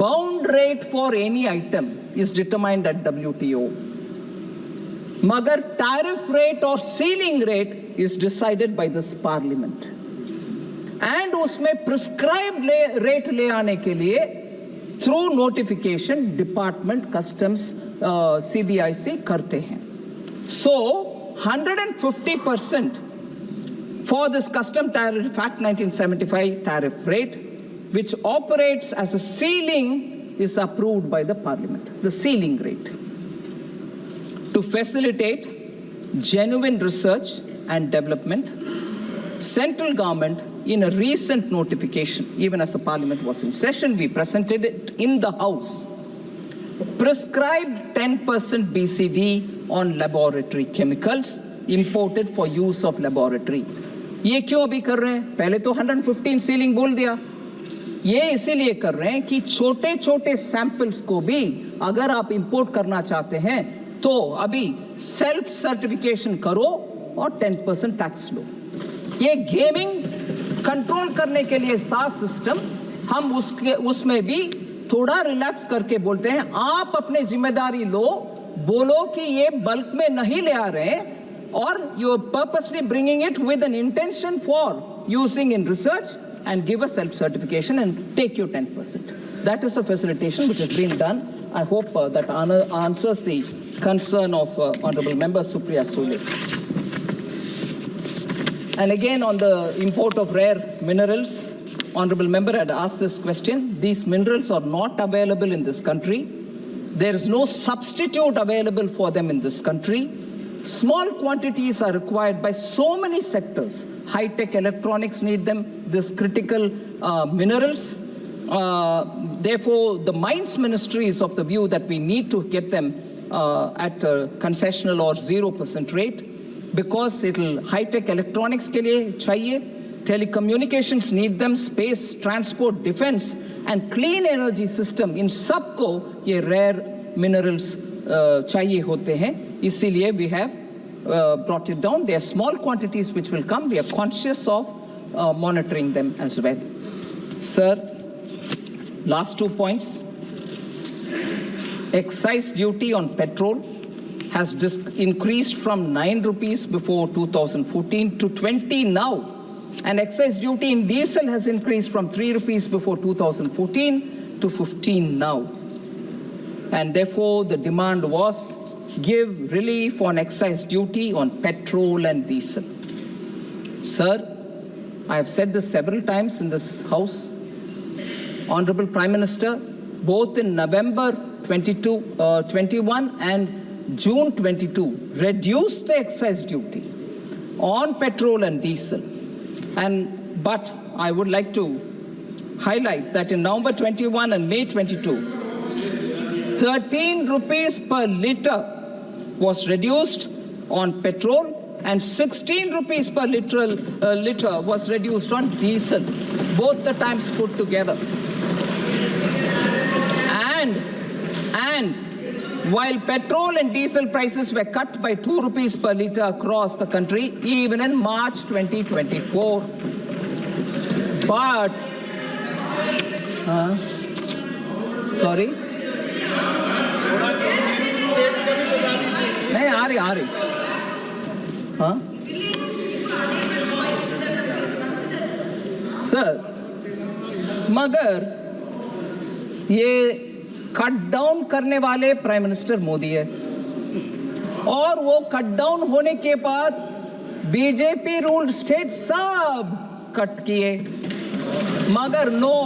Bound rate for any item is determined at WTO. Magar tariff rate or ceiling rate is decided by this parliament. And उसमें prescribed rate ले आने के लिए through notification department customs CBIC करते हैं. So 150% for this custom tariff act 1975 tariff rate which operates as a ceiling is approved by the parliament. The ceiling rate to facilitate genuine research and development. Central government in a recent notification, even as the parliament was in session, we presented it in the house, prescribed 10% BCD on laboratory chemicals imported for use of laboratory. ये क्यों अभी कर रहे हैं? पहले तो 115 ceiling बोल दिया. ये इसीलिए कर रहे हैं कि छोटे छोटे सैंपल्स को भी अगर आप इंपोर्ट करना चाहते हैं तो अभी सेल्फ सर्टिफिकेशन करो और 10% टैक्स लो. ये गेमिंग कंट्रोल करने के लिए था सिस्टम. हम उसमें भी थोड़ा रिलैक्स करके बोलते हैं आप अपनी जिम्मेदारी लो, बोलो कि ये बल्क में नहीं ले आ रहे, or you're purposely bringing it with an intention for using in research and give a self-certification and take your 10%. That is a facilitation which has been done. I hope that answers the concern of Honorable Member Supriya Sule. And again, on the import of rare minerals, Honorable Member had asked this question. These minerals are not available in this country. There is no substitute available for them in this country. Small quantities are required by so many sectors. High-tech electronics need them, this critical minerals. Therefore, the Mines Ministry is of the view that we need to get them at a concessional or 0% rate, because it'll high-tech electronics ke liye chahiye, telecommunications need them, space, transport, defense, and clean energy system. In सबको ये rare minerals chahiye hote hain. इसीलिए we have brought it down. There are small quantities which will come. We are conscious of monitoring them as well. Sir, last 2 points. Excise duty on petrol has increased from 9 rupees before 2014 to 20 now. And excise duty in diesel has increased from 3 rupees before 2014 to 15 now. And therefore, the demand was give relief on excise duty on petrol and diesel. Sir, I have said this several times in this House. Honorable Prime Minister, both in November 21 and June 22, reduced the excise duty on petrol and diesel. But I would like to highlight that in November 21 and May 22, 13 rupees per litre was reduced on petrol and 16 rupees per litre was reduced on diesel, both the times put together. And while petrol and diesel prices were cut by 2 rupees per litre across the country, even in March 2024. But, sorry? नहीं आ रही हाँ sir, मगर ये cut down करने वाले prime minister Modi है, और वो कट डाउन होने के बाद बीजेपी रूल्ड स्टेट सब कट किए, मगर नो,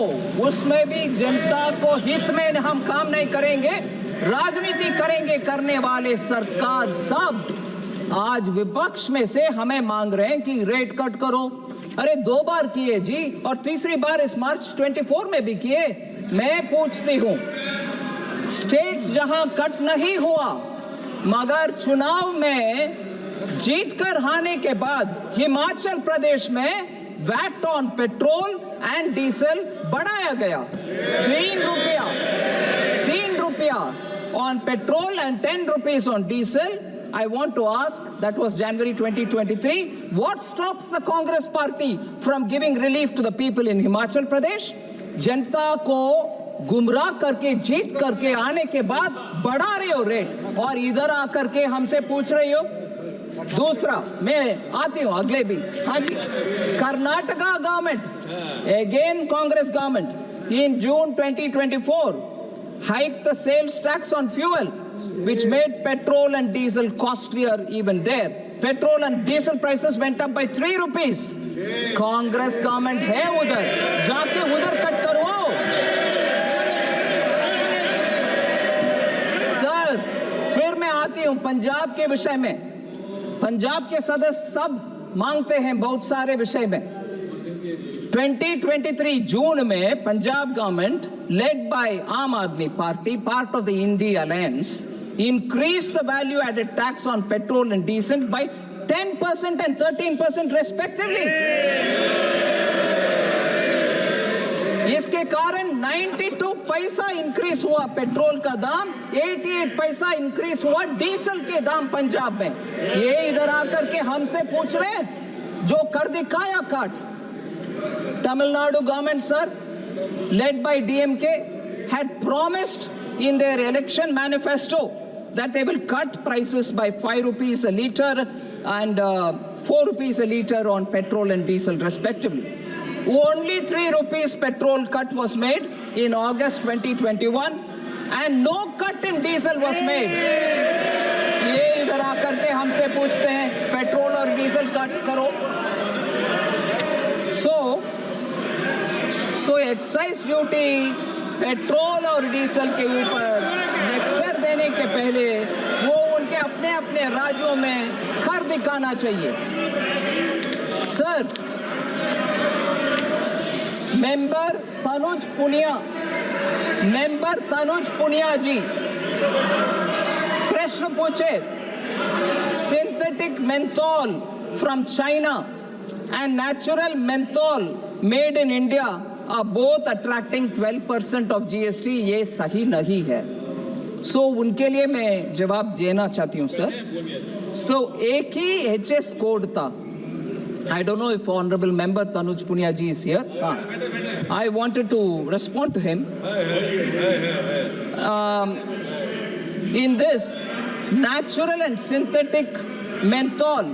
उसमें भी जनता को हित में हम काम नहीं करेंगे, राजनीति करेंगे करने वाले सरकार सब आज विपक्ष में से हमें मांग रहे हैं कि रेट कट करो। अरे 2 बार किए जी, और तीसरी बार इस मार्च 24 में भी किए। मैं पूछती हूं, स्टेट्स जहां कट नहीं हुआ मगर चुनाव में जीतकर हारने के बाद हिमाचल प्रदेश में VAT on petrol and diesel बढ़ाया गया। 3 रुपया on petrol and 10 rupees on diesel. I want to ask, that was January 2023, what stops the Congress party from giving relief to the people in Himachal Pradesh? जनता को गुमराह करके जीत करके आने के बाद बढ़ा रहे हो रेट, और इधर आकर के हमसे पूछ रही हो। दूसरा, मैं आती हूँ अगले भी। हाँ जी, Karnataka government, again Congress government, in June 2024 hiked the sales tax on fuel, which made petrol and diesel costlier even there. Petrol and diesel prices went up by 3 rupees. Congress government है उधर, जाके उधर कट करवाओ। सर, फिर मैं आती हूँ पंजाब के विषय में। पंजाब के सदस्य सब मांगते हैं बहुत सारे विषय में। 2023 जून में Punjab government led by Aam Aadmi Party, part of the India Alliance, increased the value added tax on petrol and diesel by 10% and 13% respectively. इसके कारण 92 पैसा इंक्रीज हुआ पेट्रोल का दाम, 88 पैसा इंक्रीज हुआ डीजल के दाम पंजाब में। ये इधर आकर के हमसे पूछ रहे हैं, जो कर दिखाया काट। Tamil Nadu government, sir, led by DMK, had promised in their election manifesto that they will cut prices by 5 rupees a litre and 4 rupees a liter on petrol and diesel respectively. Only 3 rupees petrol cut was made in August 2021 and no cut in diesel was made. ये इधर आकर के हमसे पूछते हैं petrol और diesel cut करो. So excise duty petrol और डीजल के ऊपर लेक्चर देने के पहले वो उनके अपने अपने राज्यों में कर दिखाना चाहिए. सर, मेंबर तनुज पुनिया जी प्रश्न पूछे. Synthetic menthol from China and natural menthol made in India are both attracting 12% of GST. ये सही नहीं है. So उनके लिए मैं जवाब देना चाहती हूँ सर. So एक ही HS कोड था. I don't know if Honorable Member Tanuj Punia ji is here. I wanted to respond to him. In this, natural and synthetic menthol.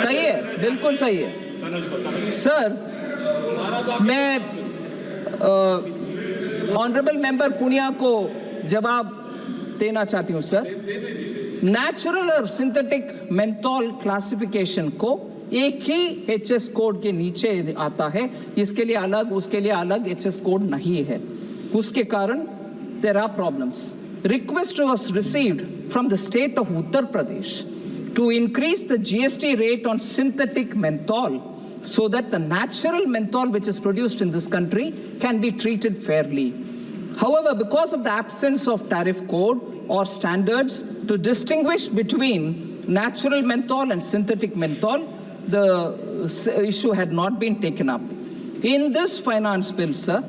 सही है, बिल्कुल सही है. सर, मैं ऑनरेबल मेंबर पुनिया को जवाब देना चाहती हूं. सर, नेचुरल और सिंथेटिक मेंथोल क्लासिफिकेशन को एक ही एचएस कोड के नीचे आता है. इसके लिए अलग, उसके लिए अलग एचएस कोड नहीं है. उसके कारण there are problems. Request was received from the state of Uttar Pradesh to increase the GST rate on synthetic menthol so that the natural menthol which is produced in this country can be treated fairly. However, because of the absence of tariff code or standards to distinguish between natural menthol and synthetic menthol, the issue had not been taken up. In this finance bill, sir,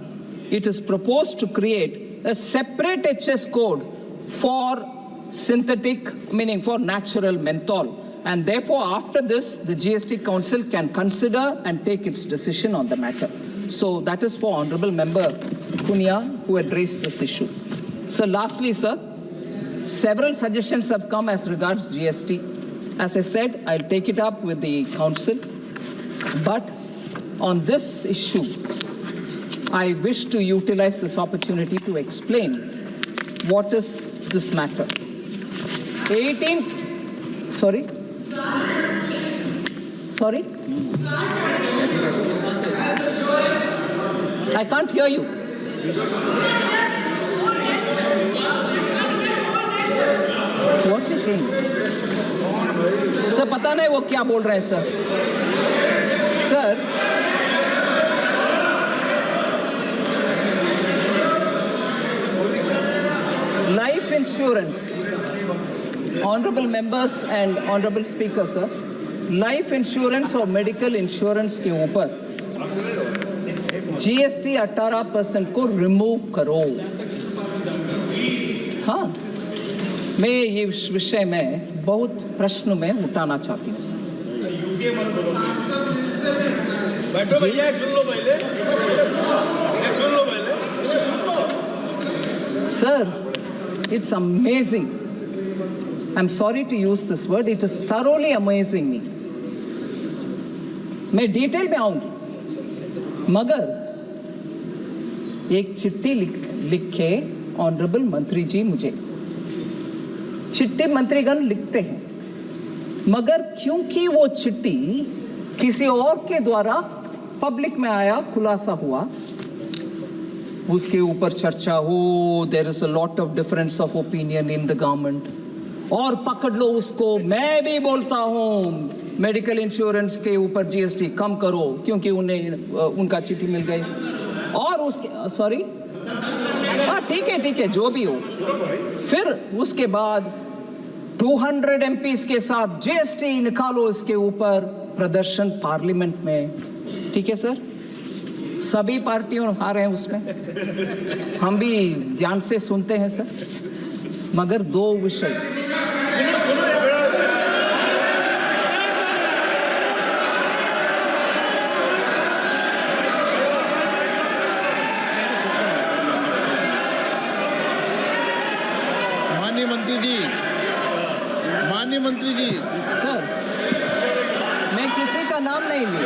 it is proposed to create a separate HS code for synthetic, meaning for natural menthol. And therefore, after this, the GST Council can consider and take its decision on the matter. So that is for Honorable Member Punia, who had raised this issue. So lastly, sir, several suggestions have come as regards GST. As I said, I'll take it up with the Council. But on this issue, I wish to utilize this opportunity to explain what is this matter. 18, sorry? Sorry? I can't hear you. What is saying? Sir, पता नहीं वो क्या बोल रहे हैं sir. Sir, life insurance, honorable members and honorable speaker, sir, life insurance और medical insurance के ऊपर GST 18% को रिमूव करो. हाँ, मैं ये विषय में बहुत प्रश्न में उठाना चाहती हूँ सर. बैठो भैया, सुन लो पहले. Sir, it's amazing. I'm sorry to use this word. It is thoroughly amazing me. मैं डिटेल में आऊंगी, मगर एक चिट्ठी लिखे ऑनरेबल मंत्री जी मुझे. चिट्ठी मंत्रीगण लिखते हैं, मगर क्योंकि वो चिट्ठी किसी और के द्वारा पब्लिक में आया, खुलासा हुआ, उसके ऊपर चर्चा हो, there is a lot of difference of opinion in the government, और पकड़ लो उसको. मैं भी बोलता हूँ मेडिकल इंश्योरेंस के ऊपर जीएसटी कम करो, क्योंकि उन्हें उनका चिट्ठी मिल गई. और उसके सॉरी, हाँ ठीक है, जो भी हो. फिर उसके बाद 200 MPs के साथ जीएसटी निकालो इसके ऊपर, प्रदर्शन पार्लियामेंट में. ठीक है सर, सभी पार्टियों आ रहे हैं उसमें, हम भी ध्यान से सुनते हैं सर. मगर दो विषय, मंत्री जी, माननीय मंत्री जी, सर, मैं किसी का नाम नहीं ली,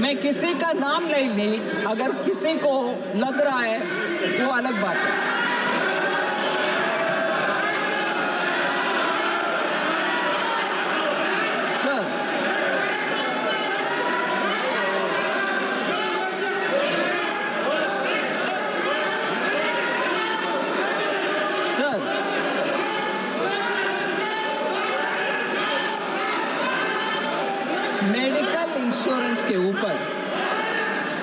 मैं किसी का नाम नहीं ली। अगर किसी को लग रहा है वो अलग बात है। सर, सर, मेडिकल इंश्योरेंस के ऊपर,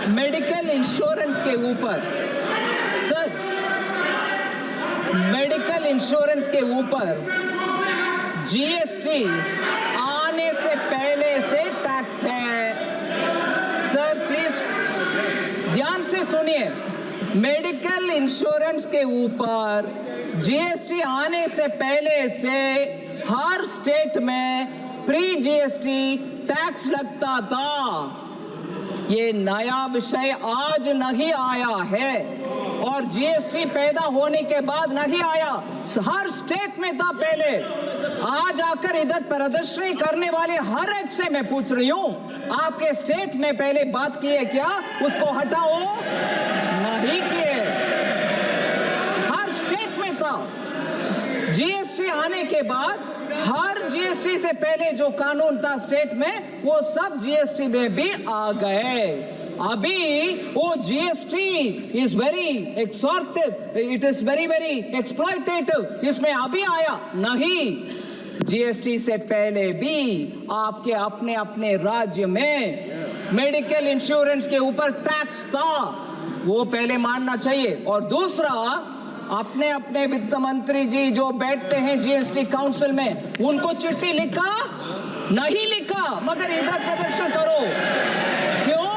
मेडिकल इंश्योरेंस के ऊपर, सर, मेडिकल इंश्योरेंस के ऊपर जीएसटी आने से पहले से टैक्स है। सर प्लीज ध्यान से सुनिए, मेडिकल इंश्योरेंस के ऊपर जीएसटी आने से पहले से हर स्टेट में प्री जीएसटी टैक्स लगता था। ये नया विषय आज नहीं आया है और जीएसटी पैदा होने के बाद नहीं आया, हर स्टेट में था पहले। आज आकर इधर प्रदर्शनी करने वाले हर एक से मैं पूछ रही हूं, आपके स्टेट में पहले बात की है क्या? उसको हटाओ, नहीं किए। हर स्टेट में था। जीएसटी आने के बाद हर जीएसटी से पहले जो कानून था स्टेट में, वो सब जीएसटी में भी आ गए। अभी वो GST is very extortive, it is very very exploitative, इसमें अभी आया नहीं। जीएसटी से पहले भी आपके अपने अपने राज्य में मेडिकल इंश्योरेंस के ऊपर टैक्स था, वो पहले मानना चाहिए। और दूसरा, अपने अपने वित्त मंत्री जी जो बैठते हैं जीएसटी काउंसिल में, उनको चिट्ठी लिखा नहीं लिखा, मगर इधर प्रदर्शन करो। क्यों?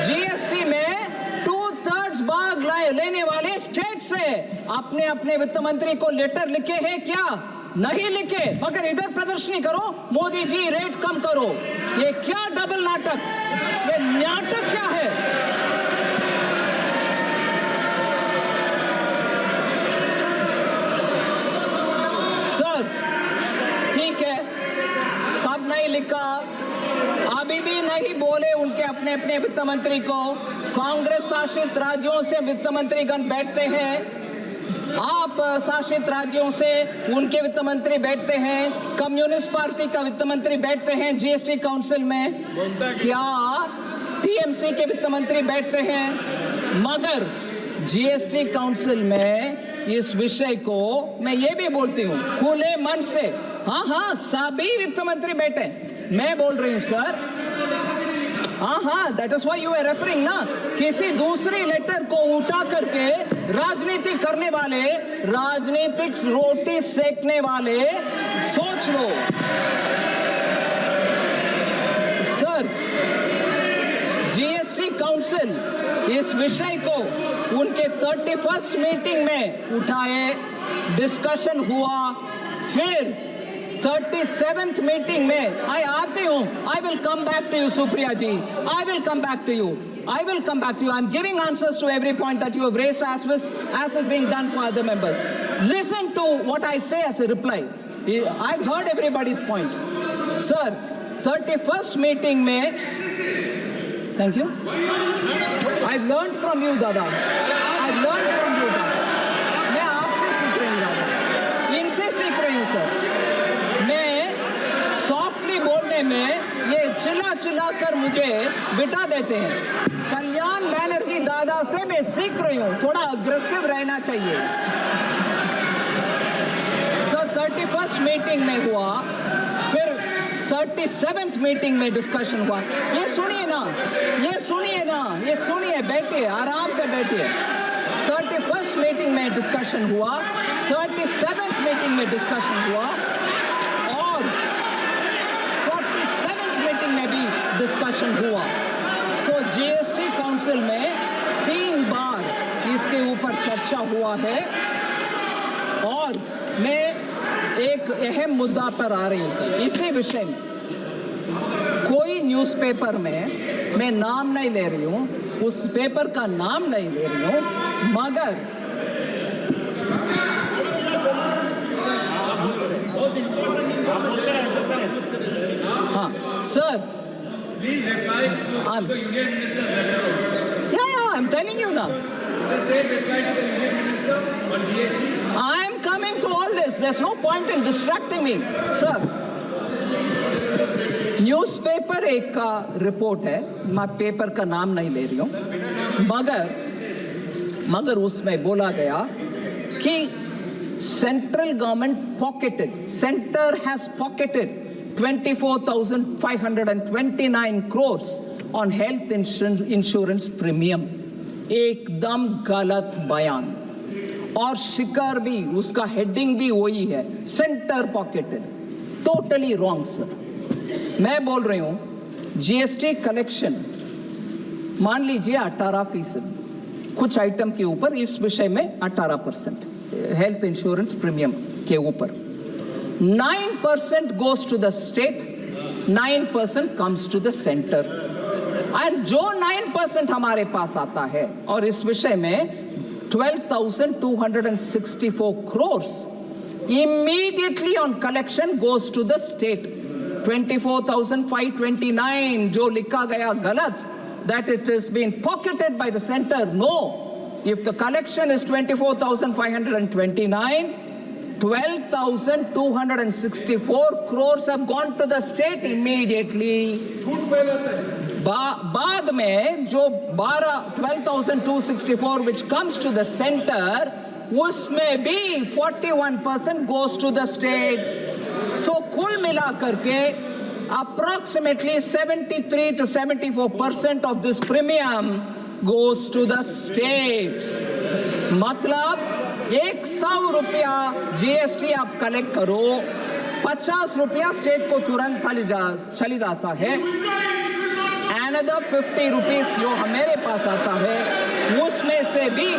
जीएसटी में 2/3 भाग लेने वाले स्टेट से अपने अपने वित्त मंत्री को लेटर लिखे हैं क्या? नहीं लिखे, मगर इधर प्रदर्शनी करो, मोदी जी रेट कम करो। ये क्या डबल नाटक, ये नाटक क्या है? सर ठीक है, तब नहीं लिखा, अभी भी नहीं बोले उनके अपने अपने वित्त मंत्री को। कांग्रेस शासित राज्यों से वित्त मंत्रीगण बैठते हैं, आप शासित राज्यों से उनके वित्त मंत्री बैठते हैं, कम्युनिस्ट पार्टी का वित्त मंत्री बैठते हैं जीएसटी काउंसिल में, क्या टीएमसी के वित्त मंत्री बैठते हैं? मगर जीएसटी काउंसिल में इस विषय को मैं ये भी बोलती हूँ खुले मन से, हाँ सभी वित्त मंत्री बैठे। मैं बोल रही हूँ सर, हाँ that is why you are referring ना, किसी दूसरी लेटर को उठा करके राजनीति करने वाले, राजनीतिक रोटी सेकने वाले, सोच लो सर। जीएसटी काउंसिल इस विषय को उनके 31st मीटिंग में उठाए, डिस्कशन हुआ, फिर 37th मीटिंग में आती हूँ। I will come back to you Supriya ji, I will come back to you, I will come back to you. I'm giving answers to every point that you have raised as is being done for other members. Listen to what I say as a reply. I've heard everybody's point. Sir, 31st meeting में, thank you. I've learned from you, Dada. I've learned from you, Dada. मैं आपसे सीख रही हूँ दादा, इनसे सीख रही हूँ सर। मैं सॉफ्टली बोलने में ये चिल्ला कर मुझे बिठा देते हैं। कल्याण बैनर्जी दादा से मैं सीख रही हूँ, थोड़ा अग्रेसिव रहना चाहिए। सर 31st मीटिंग में हुआ, फिर 37th मीटिंग में डिस्कशन हुआ। ये सुनिए ना, ये सुनिए, बैठिए, आराम से बैठिए। 31st मीटिंग में डिस्कशन हुआ, 37th मीटिंग में डिस्कशन हुआ, और 47th मीटिंग में भी डिस्कशन हुआ। सो जीएसटी काउंसिल में 3 बार इसके ऊपर चर्चा हुआ है, और मैं एक अहम मुद्दा पर आ रही हूँ सर, इसी विषय में। कोई न्यूज़पेपर में मैं नाम नहीं ले रही हूँ, उस पेपर का नाम नहीं ले रही हूँ, मगर हाँ sir, Please reply to the Union Minister's letter. yeah, I'm telling you now. The same reply to the Union Minister on GST. I'm coming to all this. There's no point in distracting me, sir. Newspaper एक का report है, मैं paper का नाम नहीं ले रही हूँ, मगर उसमें बोला गया कि central government pocketed, centre has pocketed 24,529 crores on health insurance premium. एकदम गलत बयान, और शिकार भी, उसका हेडिंग भी वही है, centre pocketed, totally wrong sir. मैं बोल रही हूं जीएसटी कलेक्शन मान लीजिए 18%, कुछ आइटम के ऊपर, इस विषय में 18% हेल्थ इंश्योरेंस प्रीमियम के ऊपर, 9% goes to the state, 9% comes to the center, and जो 9% हमारे पास आता है, और इस विषय में 12,264 crores immediately on collection goes to the state. 24,529 जो लिखा गया गलत, that it is being pocketed by the center. No, if the collection is 24,529, 12,264 crores have gone to the state immediately. बाद में जो 12,264 which comes to the center, उसमें भी 41% goes to the states. So कुल मिला करके approximately 73 to 74% of this premium goes to the states. मतलब 100 रुपया जीएसटी आप कलेक्ट करो, 50 रुपया स्टेट को तुरंत चली जाता है, another 50 rupees जो हमारे पास आता है, उसमें से भी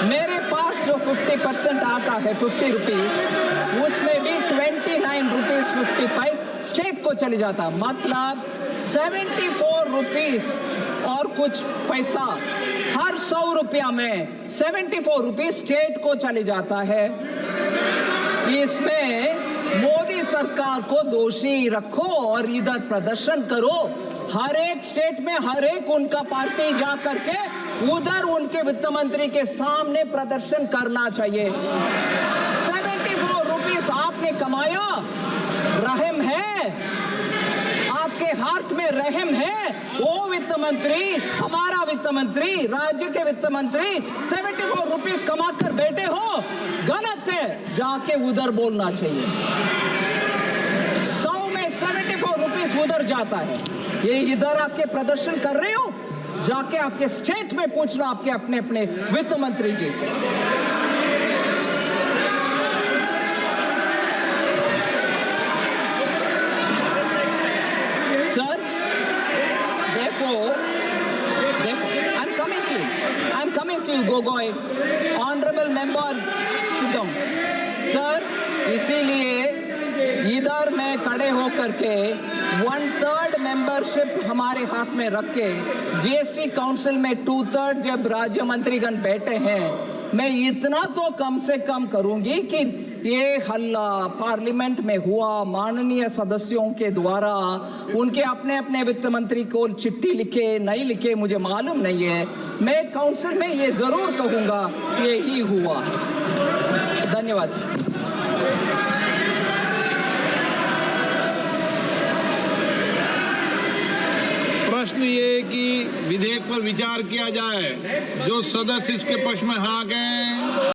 मेरे पास जो 50% आता है 50 रुपीस, उसमें भी 29 रुपीस 50 पैसे स्टेट को चली जाता, मतलब 74 रुपीस और कुछ पैसा हर 100 रुपया में 74 रुपीस स्टेट को चली जाता है। इसमें मोदी सरकार को दोषी रखो और इधर प्रदर्शन करो, हर एक स्टेट में हर एक उनका पार्टी जा करके उधर उनके वित्त मंत्री के सामने प्रदर्शन करना चाहिए। 74 रुपीस आपने कमाया, रहम है आपके हाथ में, रहम है, वो वित्त मंत्री, हमारा वित्त मंत्री, राज्य के वित्त मंत्री 74 रुपीस कमाकर बैठे हो, गलत है, जाके उधर बोलना चाहिए। 100 में 74 रुपीस उधर जाता है, ये इधर आके प्रदर्शन कर रहे हो, जाके आपके स्टेट में पूछना आपके अपने अपने वित्त मंत्री जी से। Sir, therefore, I'm coming to you, Gogoi, honorable member, sit down. Sir, इसीलिए इधर मैं खड़े होकर के 1/3 मेंबरशिप हमारे हाथ में रख के जीएसटी काउंसिल में 2/3 जब राज्य मंत्रीगण बैठे हैं, मैं इतना तो कम से कम करूंगी कि ये हल्ला पार्लियामेंट में हुआ, माननीय सदस्यों के द्वारा उनके अपने अपने वित्त मंत्री को चिट्ठी लिखे नहीं लिखे मुझे मालूम नहीं है, मैं काउंसिल में ये जरूर कहूंगा ये ही हुआ। धन्यवाद। प्रश्न ये कि विधेयक पर विचार किया जाए, जो सदस्य इसके पक्ष में हाँ कहें।